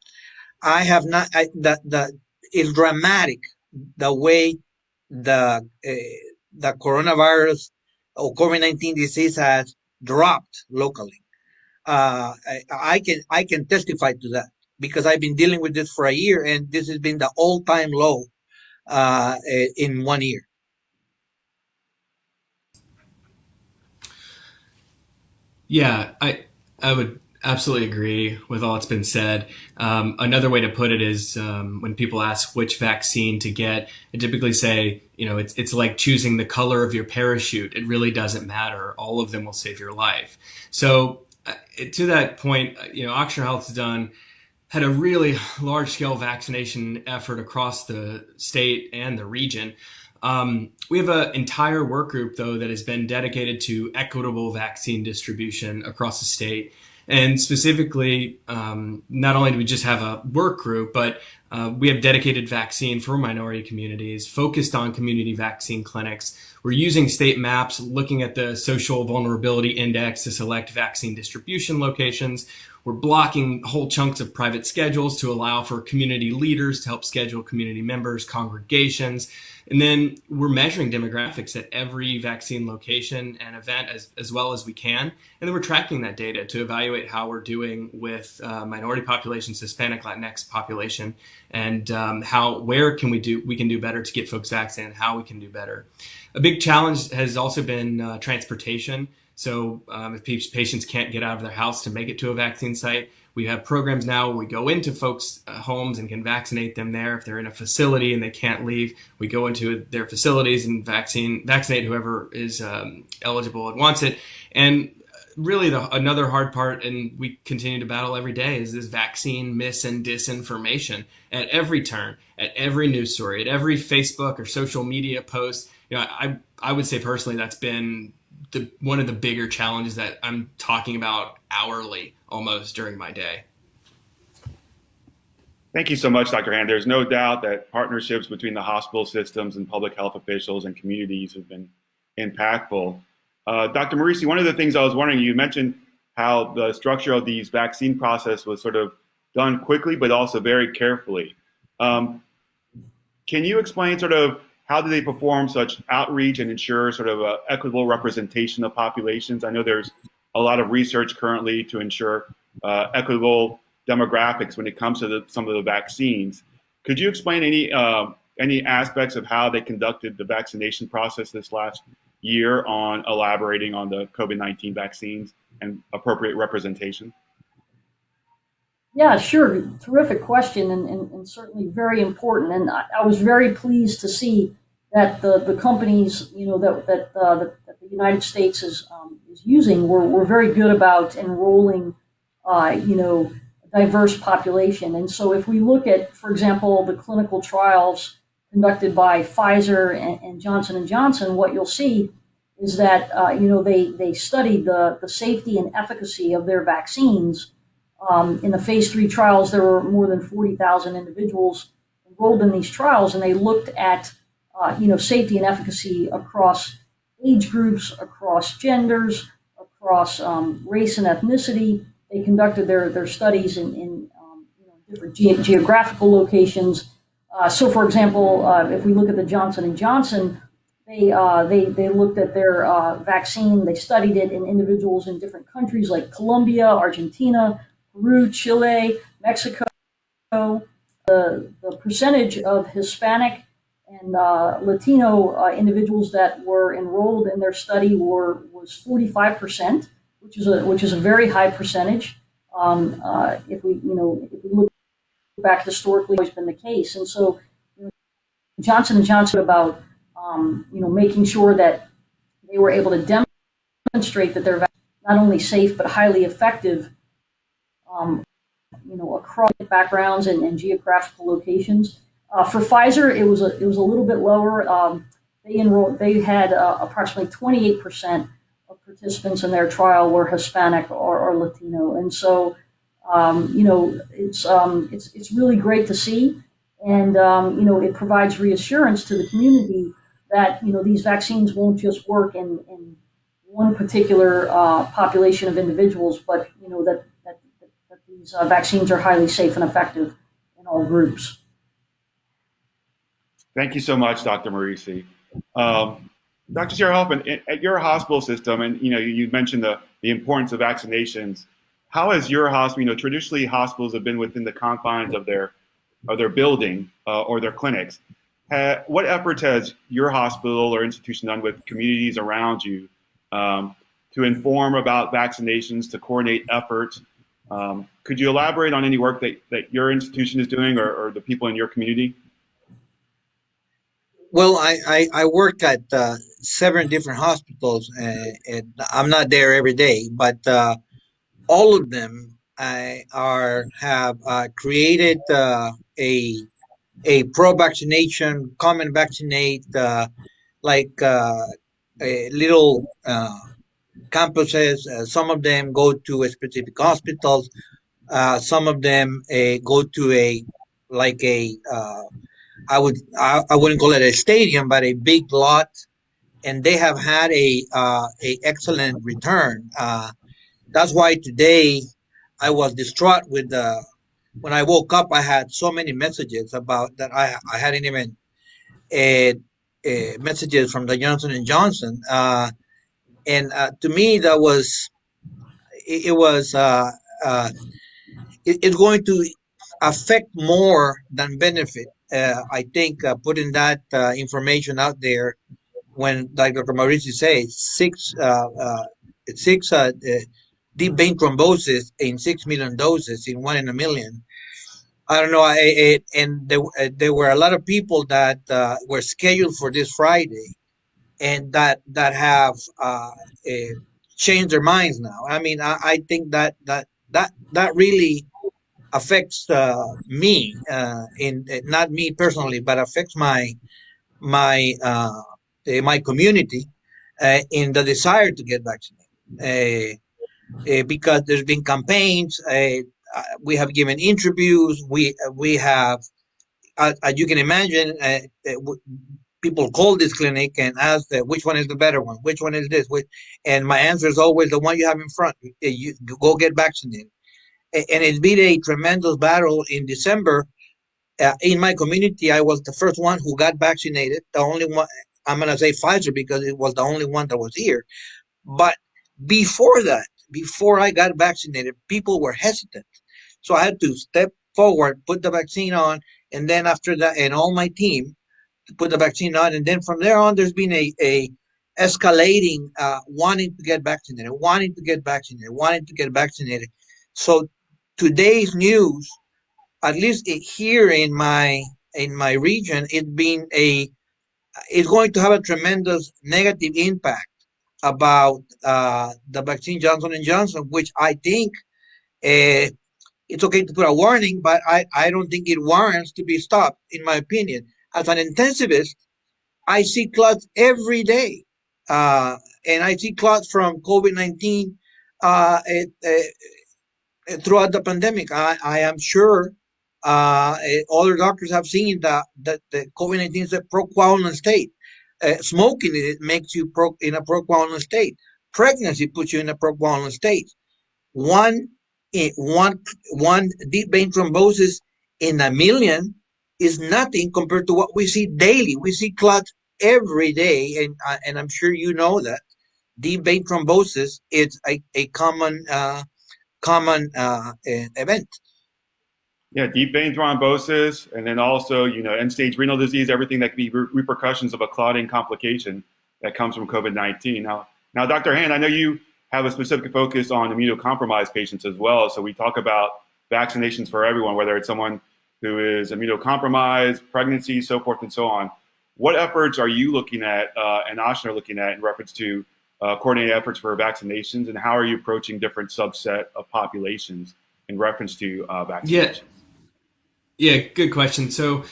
I have not. It's dramatic the way the coronavirus or COVID-19 disease has dropped locally. I can testify to that because I've been dealing with this for a year, and this has been the all-time low in 1 year. Yeah, I would absolutely agree with all that's been said. Another way to put it is when people ask which vaccine to get, I typically say, it's like choosing the color of your parachute. It really doesn't matter. All of them will save your life. So to that point, Ochsner Health has had a really large scale vaccination effort across the state and the region. We have an entire work group, though, that has been dedicated to equitable vaccine distribution across the state. And specifically, not only do we just have a work group, but we have dedicated vaccine for minority communities, focused on community vaccine clinics. We're using state maps, looking at the social vulnerability index to select vaccine distribution locations. We're blocking whole chunks of private schedules to allow for community leaders to help schedule community members, congregations. And then we're measuring demographics at every vaccine location and event as well as we can. And then we're tracking that data to evaluate how we're doing with minority populations, Hispanic, Latinx population, and where can we do better to get folks vaccinated, how we can do better. A big challenge has also been transportation. So if patients can't get out of their house to make it to a vaccine site, we have programs now where we go into folks' homes and can vaccinate them there. If they're in a facility and they can't leave, we go into their facilities and vaccinate whoever is eligible and wants it. And really another hard part, and we continue to battle every day, is this vaccine mis and disinformation at every turn, at every news story, at every Facebook or social media post. I would say personally that's been one of the bigger challenges that I'm talking about hourly almost during my day. Thank you so much, Dr. Hand. There's no doubt that partnerships between the hospital systems and public health officials and communities have been impactful. Dr. Morici, one of the things I was wondering, you mentioned how the structure of these vaccine process was sort of done quickly, but also very carefully. Can you explain sort of how do they perform such outreach and ensure sort of an equitable representation of populations? I know there's a lot of research currently to ensure equitable demographics when it comes to some of the vaccines. Could you explain any aspects of how they conducted the vaccination process this last year on elaborating on the COVID-19 vaccines and appropriate representation? Yeah, sure. Terrific question, and certainly very important. And I was very pleased to see that the companies, that the United States is using were very good about enrolling, a diverse population. And so if we look at, for example, the clinical trials conducted by Pfizer and Johnson & Johnson, what you'll see is that, they studied the safety and efficacy of their vaccines. In the phase 3 trials, there were more than 40,000 individuals enrolled in these trials, and they looked at, safety and efficacy across age groups, across genders, across race and ethnicity. They conducted their studies in different geographical locations. So, for example, if we look at the Johnson & Johnson, they looked at their vaccine. They studied it in individuals in different countries like Colombia, Argentina, Peru, Chile, Mexico. The percentage of Hispanic and Latino individuals that were enrolled in their study was 45%, which is a very high percentage. If we look back historically, it's always been the case. And so Johnson & Johnson about, making sure that they were able to demonstrate that their vaccine not only safe but highly effective, across backgrounds and geographical locations. For Pfizer, it was a little bit lower. They had approximately 28% of participants in their trial were Hispanic or Latino, and so it's really great to see, and it provides reassurance to the community that these vaccines won't just work in one particular population of individuals, but that these vaccines are highly safe and effective in all groups. Thank you so much, Dr. Morici. Dr. Sierra Hoffman, at your hospital system, and you mentioned the importance of vaccinations. How has your hospital? Traditionally hospitals have been within the confines of their building or their clinics. What efforts has your hospital or institution done with communities around you to inform about vaccinations, to coordinate efforts? Could you elaborate on any work that your institution is doing or the people in your community? Well, I work at 7 different hospitals, and I'm not there every day, but all of them have created a pro-vaccination, common vaccinate, little campuses. Some of them go to specific hospitals. Some of them go to I wouldn't call it a stadium, but a big lot, and they have had a excellent return. That's why today I was distraught with when I woke up. I had so many messages about that I hadn't even messages from the Johnson and Johnson, and to me that was it's going to affect more than benefit. I think putting that information out there when, like Dr. Morici says, six deep vein thrombosis in 6 million doses in 1 in a million. I don't know. And there were a lot of people that were scheduled for this Friday, and that have changed their minds now. I mean, I think that really affects me in not me personally, but affects my my community in the desire to get vaccinated. Because there's been campaigns, we have given interviews, we have, as you can imagine, people call this clinic and ask which one is the better one, which one is this, and my answer is always the one you have in front. You go get vaccinated. And it's been a tremendous battle. In December, in my community, I was the first one who got vaccinated. The only one, I'm going to say Pfizer because it was the only one that was here. But before that, before I got vaccinated, people were hesitant. So I had to step forward, put the vaccine on, and then after that, and all my team to put the vaccine on. And then from there on, there's been a escalating, wanting to get vaccinated, wanting to get vaccinated, wanting to get vaccinated. So today's news, at least here in my region, it's going to have a tremendous negative impact about the vaccine Johnson and Johnson, which I think it's okay to put a warning, but I don't think it warrants to be stopped, in my opinion. As an intensivist, I see clots every day, and I see clots from COVID-19 throughout the pandemic. I am sure other doctors have seen that the COVID-19 is a procoagulant state. Smoking it makes you in a procoagulant state. Pregnancy puts you in a procoagulant state. One deep vein thrombosis in a million is nothing compared to what we see daily. We see clots every day, and I'm sure you know that deep vein thrombosis is a common event. Yeah, deep vein thrombosis, and then also, end-stage renal disease, everything that can be repercussions of a clotting complication that comes from COVID-19. Now, Dr. Hand, I know you have a specific focus on immunocompromised patients as well. So we talk about vaccinations for everyone, whether it's someone who is immunocompromised, pregnancy, so forth and so on. What efforts are you looking at and Ochsner looking at in reference to coordinated efforts for vaccinations, and how are you approaching different subset of populations in reference to vaccinations? Yeah, good question. So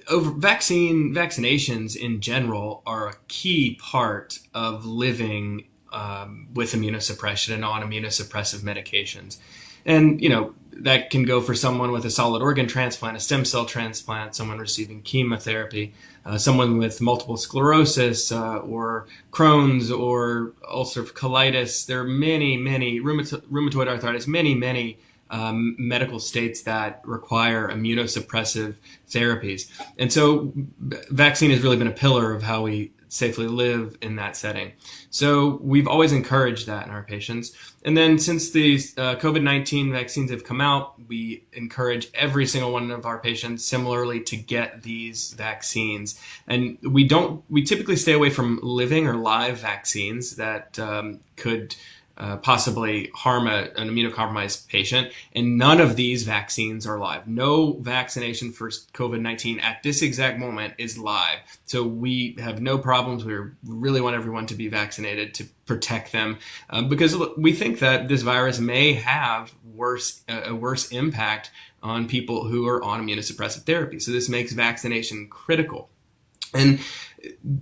vaccinations in general are a key part of living with immunosuppression and on immunosuppressive medications. And, that can go for someone with a solid organ transplant, a stem cell transplant, someone receiving chemotherapy, someone with multiple sclerosis or Crohn's or ulcerative colitis. There are many rheumatoid arthritis, many medical states that require immunosuppressive therapies. And so vaccine has really been a pillar of how we safely live in that setting. So we've always encouraged that in our patients. And then since these COVID-19 vaccines have come out, we encourage every single one of our patients similarly to get these vaccines. And we typically stay away from living or live vaccines that could possibly harm an immunocompromised patient. And none of these vaccines are live. No vaccination for COVID-19 at this exact moment is live. So we have no problems. We really want everyone to be vaccinated to protect them because we think that this virus may have a worse impact on people who are on immunosuppressive therapy. So this makes vaccination critical. And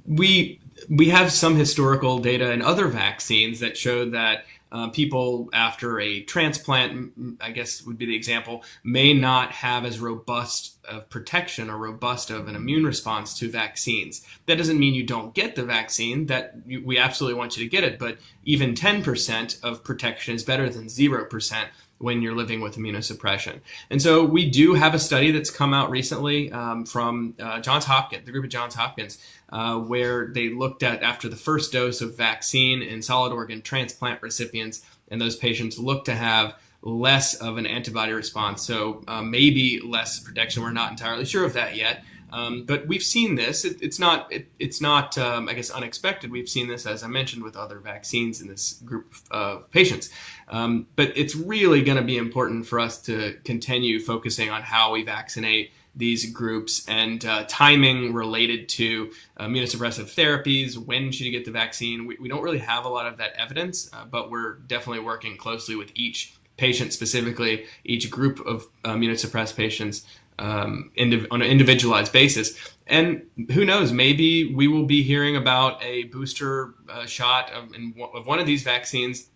we have some historical data in other vaccines that show that people after a transplant, I guess would be the example, may not have as robust of protection or robust of an immune response to vaccines. That doesn't mean you don't get the vaccine, that we absolutely want you to get it, but even 10% of protection is better than 0% when you're living with immunosuppression. And so we do have a study that's come out recently from Johns Hopkins, the group at Johns Hopkins, where they looked at after the first dose of vaccine in solid organ transplant recipients, and those patients looked to have less of an antibody response. So maybe less protection. We're not entirely sure of that yet. But we've seen this. It's not I guess, unexpected. We've seen this, as I mentioned, with other vaccines in this group of patients. But it's really going to be important for us to continue focusing on how we vaccinate these groups and timing related to immunosuppressive therapies. When should you get the vaccine? We don't really have a lot of that evidence, but we're definitely working closely with each patient, specifically each group of immunosuppressed patients, on an individualized basis. And who knows, maybe we will be hearing about a booster shot of one of these vaccines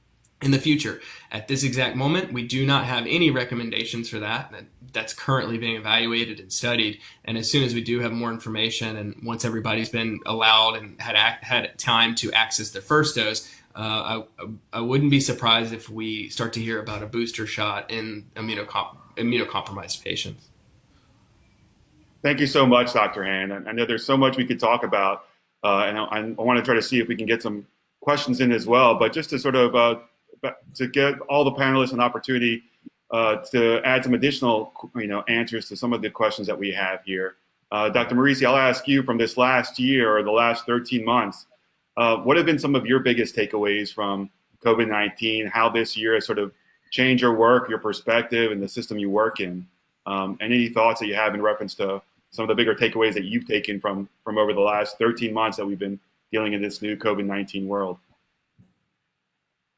in the future. At this exact moment, we do not have any recommendations for that. That's currently being evaluated and studied. And as soon as we do have more information, and once everybody's been allowed and had time to access their first dose, I wouldn't be surprised if we start to hear about a booster shot in immunocompromised patients. Thank you so much, Dr. Hand. I know there's so much we could talk about, and I want to try to see if we can get some questions in as well. But just to sort of to give all the panelists an opportunity to add some additional, answers to some of the questions that we have here. Dr. Morici, I'll ask you, from this last year or the last 13 months, what have been some of your biggest takeaways from COVID-19? How this year has sort of changed your work, your perspective, and the system you work in? And any thoughts that you have in reference to some of the bigger takeaways that you've taken from over the last 13 months that we've been dealing in this new COVID-19 world?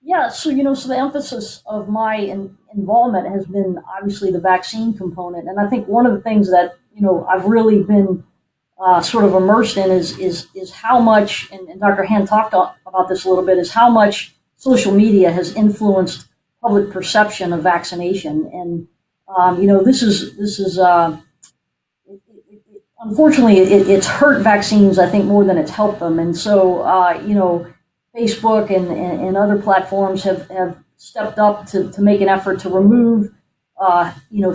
Yeah, so so the emphasis of my involvement has been obviously the vaccine component, and I think one of the things that I've really been sort of immersed in is how much, and Dr. Hand talked about this a little bit, is how much social media has influenced public perception of vaccination, and this is unfortunately it's hurt vaccines, I think, more than it's helped them, and so Facebook and other platforms have stepped up to make an effort to remove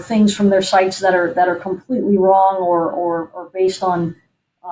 things from their sites that are completely wrong or based on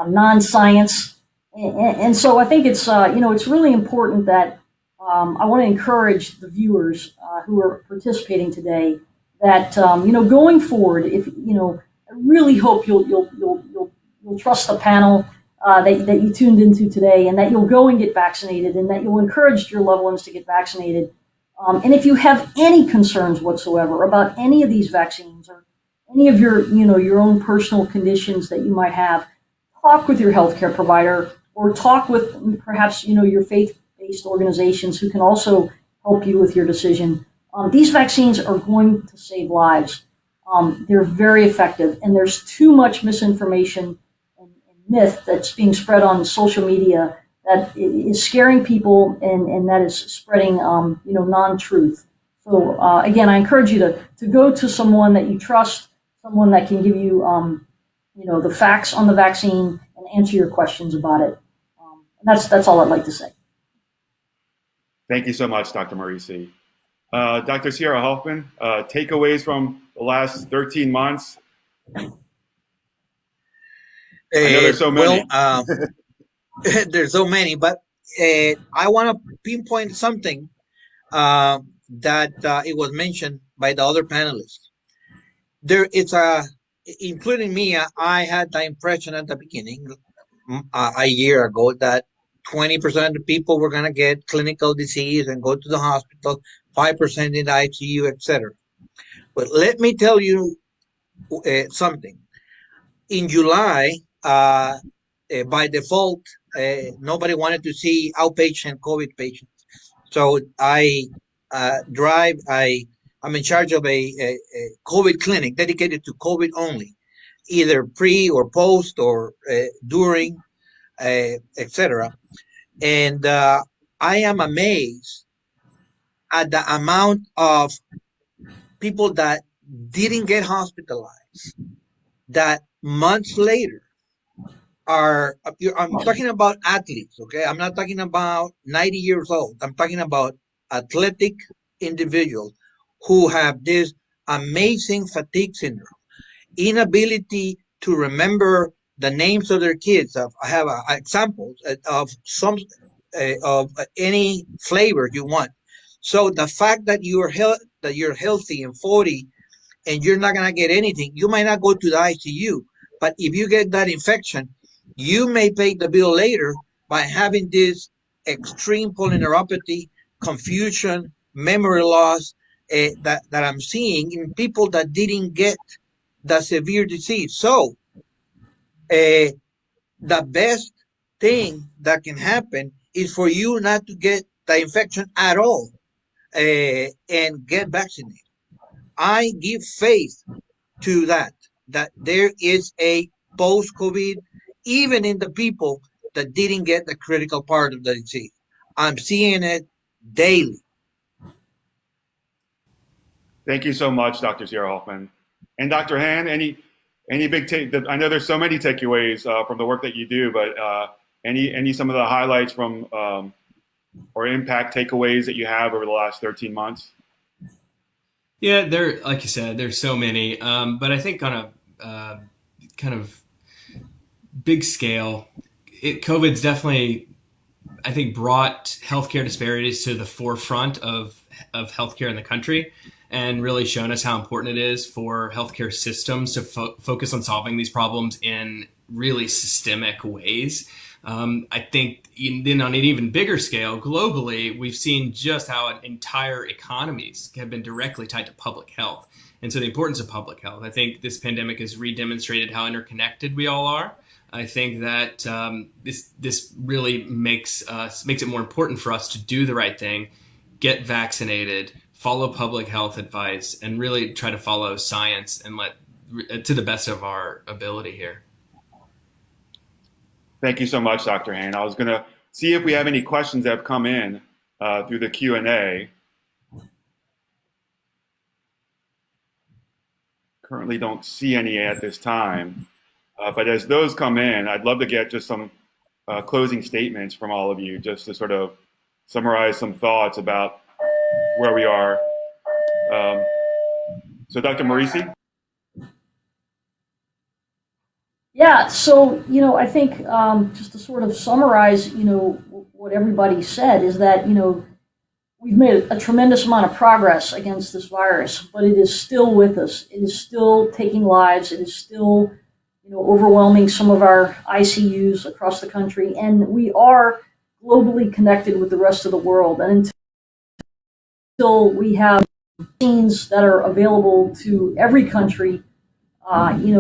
non-science, and so I think it's it's really important that I want to encourage the viewers who are participating today that going forward, if I really hope you'll trust the panel. that you tuned into today, and that you'll go and get vaccinated, and that you'll encourage your loved ones to get vaccinated. And if you have any concerns whatsoever about any of these vaccines or any of your own personal conditions that you might have, talk with your healthcare provider, or talk with perhaps your faith-based organizations who can also help you with your decision. These vaccines are going to save lives. They're very effective, and there's too much misinformation and myth that's being spread on social media that is scaring people, and that is spreading non-truth. So again, I encourage you to go to someone that you trust, someone that can give you the facts on the vaccine and answer your questions about it. That's all I'd like to say. Thank you so much, Dr. Morici. Dr. Sierra Hoffman, takeaways from the last 13 months? I know there's so many. Well, there's so many, but I want to pinpoint something that it was mentioned by the other panelists. Including me, I had the impression at the beginning, a year ago, that 20% of the people were going to get clinical disease and go to the hospital, 5% in the ICU, etc. But let me tell you something. In July, by default, nobody wanted to see outpatient COVID patients. So I'm in charge of a COVID clinic dedicated to COVID only, either pre or post or during, etc. And I am amazed at the amount of people that didn't get hospitalized, that months later I'm talking about athletes, okay? I'm not talking about 90 years old. I'm talking about athletic individuals who have this amazing fatigue syndrome, inability to remember the names of their kids. I have examples of some of any flavor you want. So the fact that you're healthy and 40 and you're not gonna get anything, you might not go to the ICU, but if you get that infection, you may pay the bill later by having this extreme polyneuropathy, confusion, memory loss that I'm seeing in people that didn't get the severe disease. So the best thing that can happen is for you not to get the infection at all and get vaccinated. I give faith to that there is a post-COVID, even in the people that didn't get the critical part of the disease. I'm seeing it daily. Thank you so much, Dr. Sierra Hoffman. And Dr. Han, any big I know there's so many takeaways from the work that you do, but any some of the highlights from or impact takeaways that you have over the last 13 months? Yeah, like you said, there's so many. But I think on a kind of big scale, COVID's definitely, I think, brought healthcare disparities to the forefront of healthcare in the country, and really shown us how important it is for healthcare systems to focus on solving these problems in really systemic ways. I think then on an even bigger scale, globally, we've seen just how entire economies have been directly tied to public health. And so the importance of public health. I think this pandemic has redemonstrated how interconnected we all are. I think that this really makes it more important for us to do the right thing, get vaccinated, follow public health advice, and really try to follow science and to the best of our ability here. Thank you so much, Dr. Han. I was going to see if we have any questions that have come in through the Q&A. Currently don't see any at this time. But as those come in, I'd love to get just some closing statements from all of you, just to sort of summarize some thoughts about where we are. So Dr. Morici? Yeah, so, I think just to sort of summarize, what everybody said is that, we've made a tremendous amount of progress against this virus, but it is still with us. It is still taking lives. It is still, overwhelming some of our ICUs across the country. And we are globally connected with the rest of the world. And until we have vaccines that are available to every country,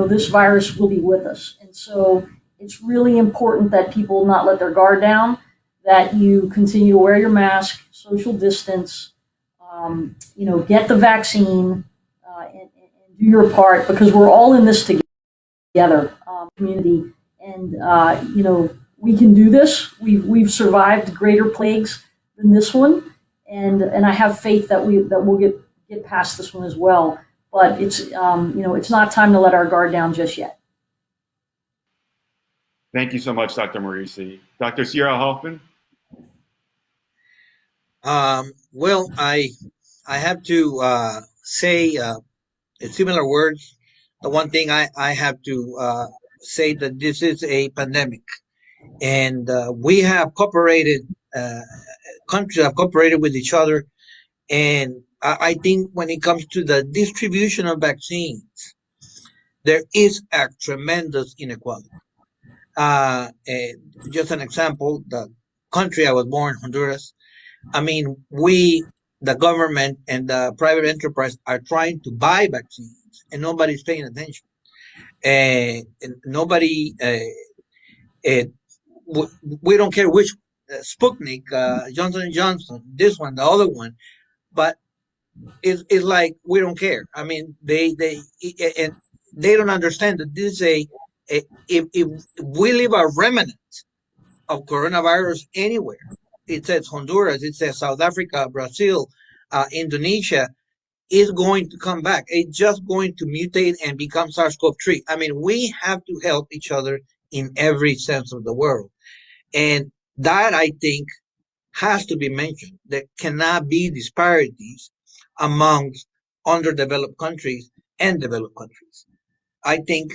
this virus will be with us. And so it's really important that people not let their guard down, that you continue to wear your mask, social distance, get the vaccine, and do your part, because we're all in this together, community. And, we can do this. We've survived greater plagues than this one. And I have faith that we'll get past this one as well. But it's not time to let our guard down just yet. Thank you so much, Dr. Morici. Dr. Sierra Hoffman? Well, I have to say in similar words. The one thing I have to say that this is a pandemic, and we have cooperated. Countries have cooperated with each other, and I think when it comes to the distribution of vaccines, there is a tremendous inequality. Just an example, the country I was born, Honduras. I mean, the government and the private enterprise are trying to buy vaccines, and nobody's paying attention. And nobody, we don't care which Sputnik, Johnson & Johnson, this one, the other one, but it's like we don't care. I mean, they don't understand that this is if we leave a remnant of coronavirus anywhere, it says Honduras, it says South Africa, Brazil, Indonesia, is going to come back. It's just going to mutate and become SARS-CoV-2. I mean, we have to help each other in every sense of the word. And that, I think, has to be mentioned. There cannot be disparities amongst underdeveloped countries and developed countries. I think,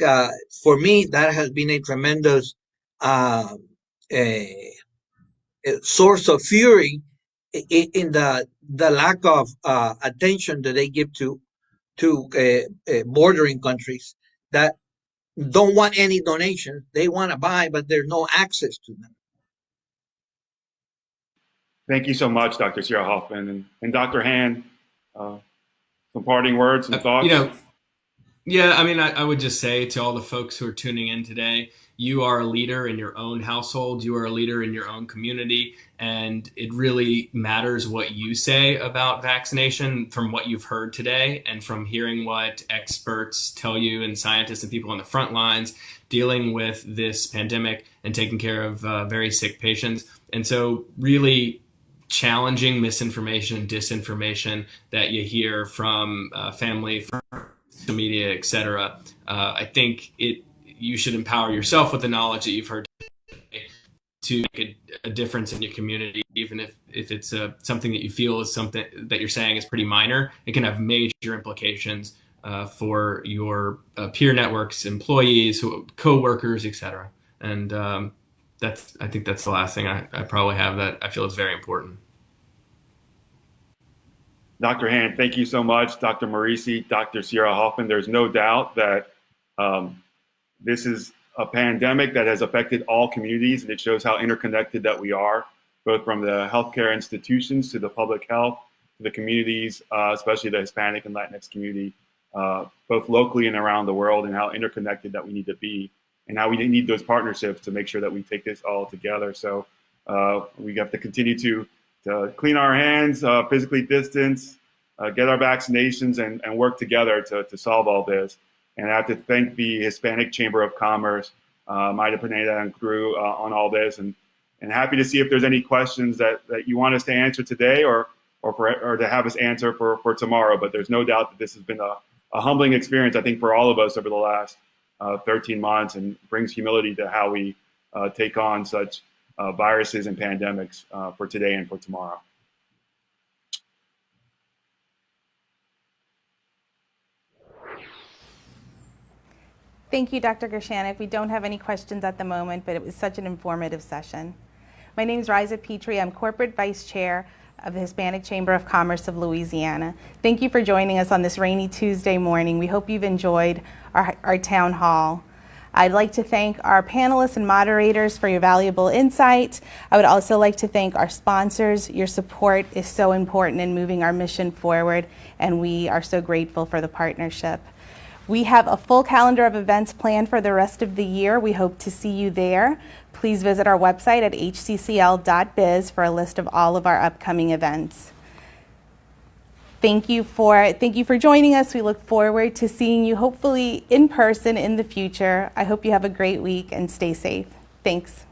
for me, that has been a tremendous source of fury in the lack of attention that they give to bordering countries that don't want any donations. They want to buy, but there's no access to them. Thank you so much, Dr. Sierra Hoffman. And Dr. Han, some parting words and thoughts? Yeah, I mean, I would just say to all the folks who are tuning in today, you are a leader in your own household, you are a leader in your own community, and it really matters what you say about vaccination from what you've heard today and from hearing what experts tell you and scientists and people on the front lines dealing with this pandemic and taking care of very sick patients. And so really challenging misinformation and disinformation that you hear from family, from social media, etc. I think you should empower yourself with the knowledge that you've heard to make a difference in your community, even if it's something that you feel is something that you're saying is pretty minor. It can have major implications for your peer networks, employees, co-workers, etc. And I think that's the last thing I probably have that I feel is very important. Dr. Han, thank you so much. Dr. Morici, Dr. Sierra Hoffman, there's no doubt that this is a pandemic that has affected all communities, and it shows how interconnected that we are, both from the healthcare institutions to the public health, to the communities, especially the Hispanic and Latinx community, both locally and around the world, and how interconnected that we need to be, and how we need those partnerships to make sure that we take this all together. So we have to continue to clean our hands, physically distance, get our vaccinations, and work together to solve all this. And I have to thank the Hispanic Chamber of Commerce, Maida Pineda and crew on all this, and happy to see if there's any questions that you want us to answer today or to have us answer for tomorrow. But there's no doubt that this has been a humbling experience, I think, for all of us over the last 13 months, and brings humility to how we take on such viruses and pandemics for today and for tomorrow. Thank you, Dr. Gershanik. We don't have any questions at the moment, but it was such an informative session. My name is Riza Petrie. I'm Corporate Vice Chair of the Hispanic Chamber of Commerce of Louisiana. Thank you for joining us on this rainy Tuesday morning. We hope you've enjoyed our town hall. I'd like to thank our panelists and moderators for your valuable insight. I would also like to thank our sponsors. Your support is so important in moving our mission forward, and we are so grateful for the partnership. We have a full calendar of events planned for the rest of the year. We hope to see you there. Please visit our website at hccl.biz for a list of all of our upcoming events. Thank you for joining us. We look forward to seeing you hopefully in person in the future. I hope you have a great week and stay safe. Thanks.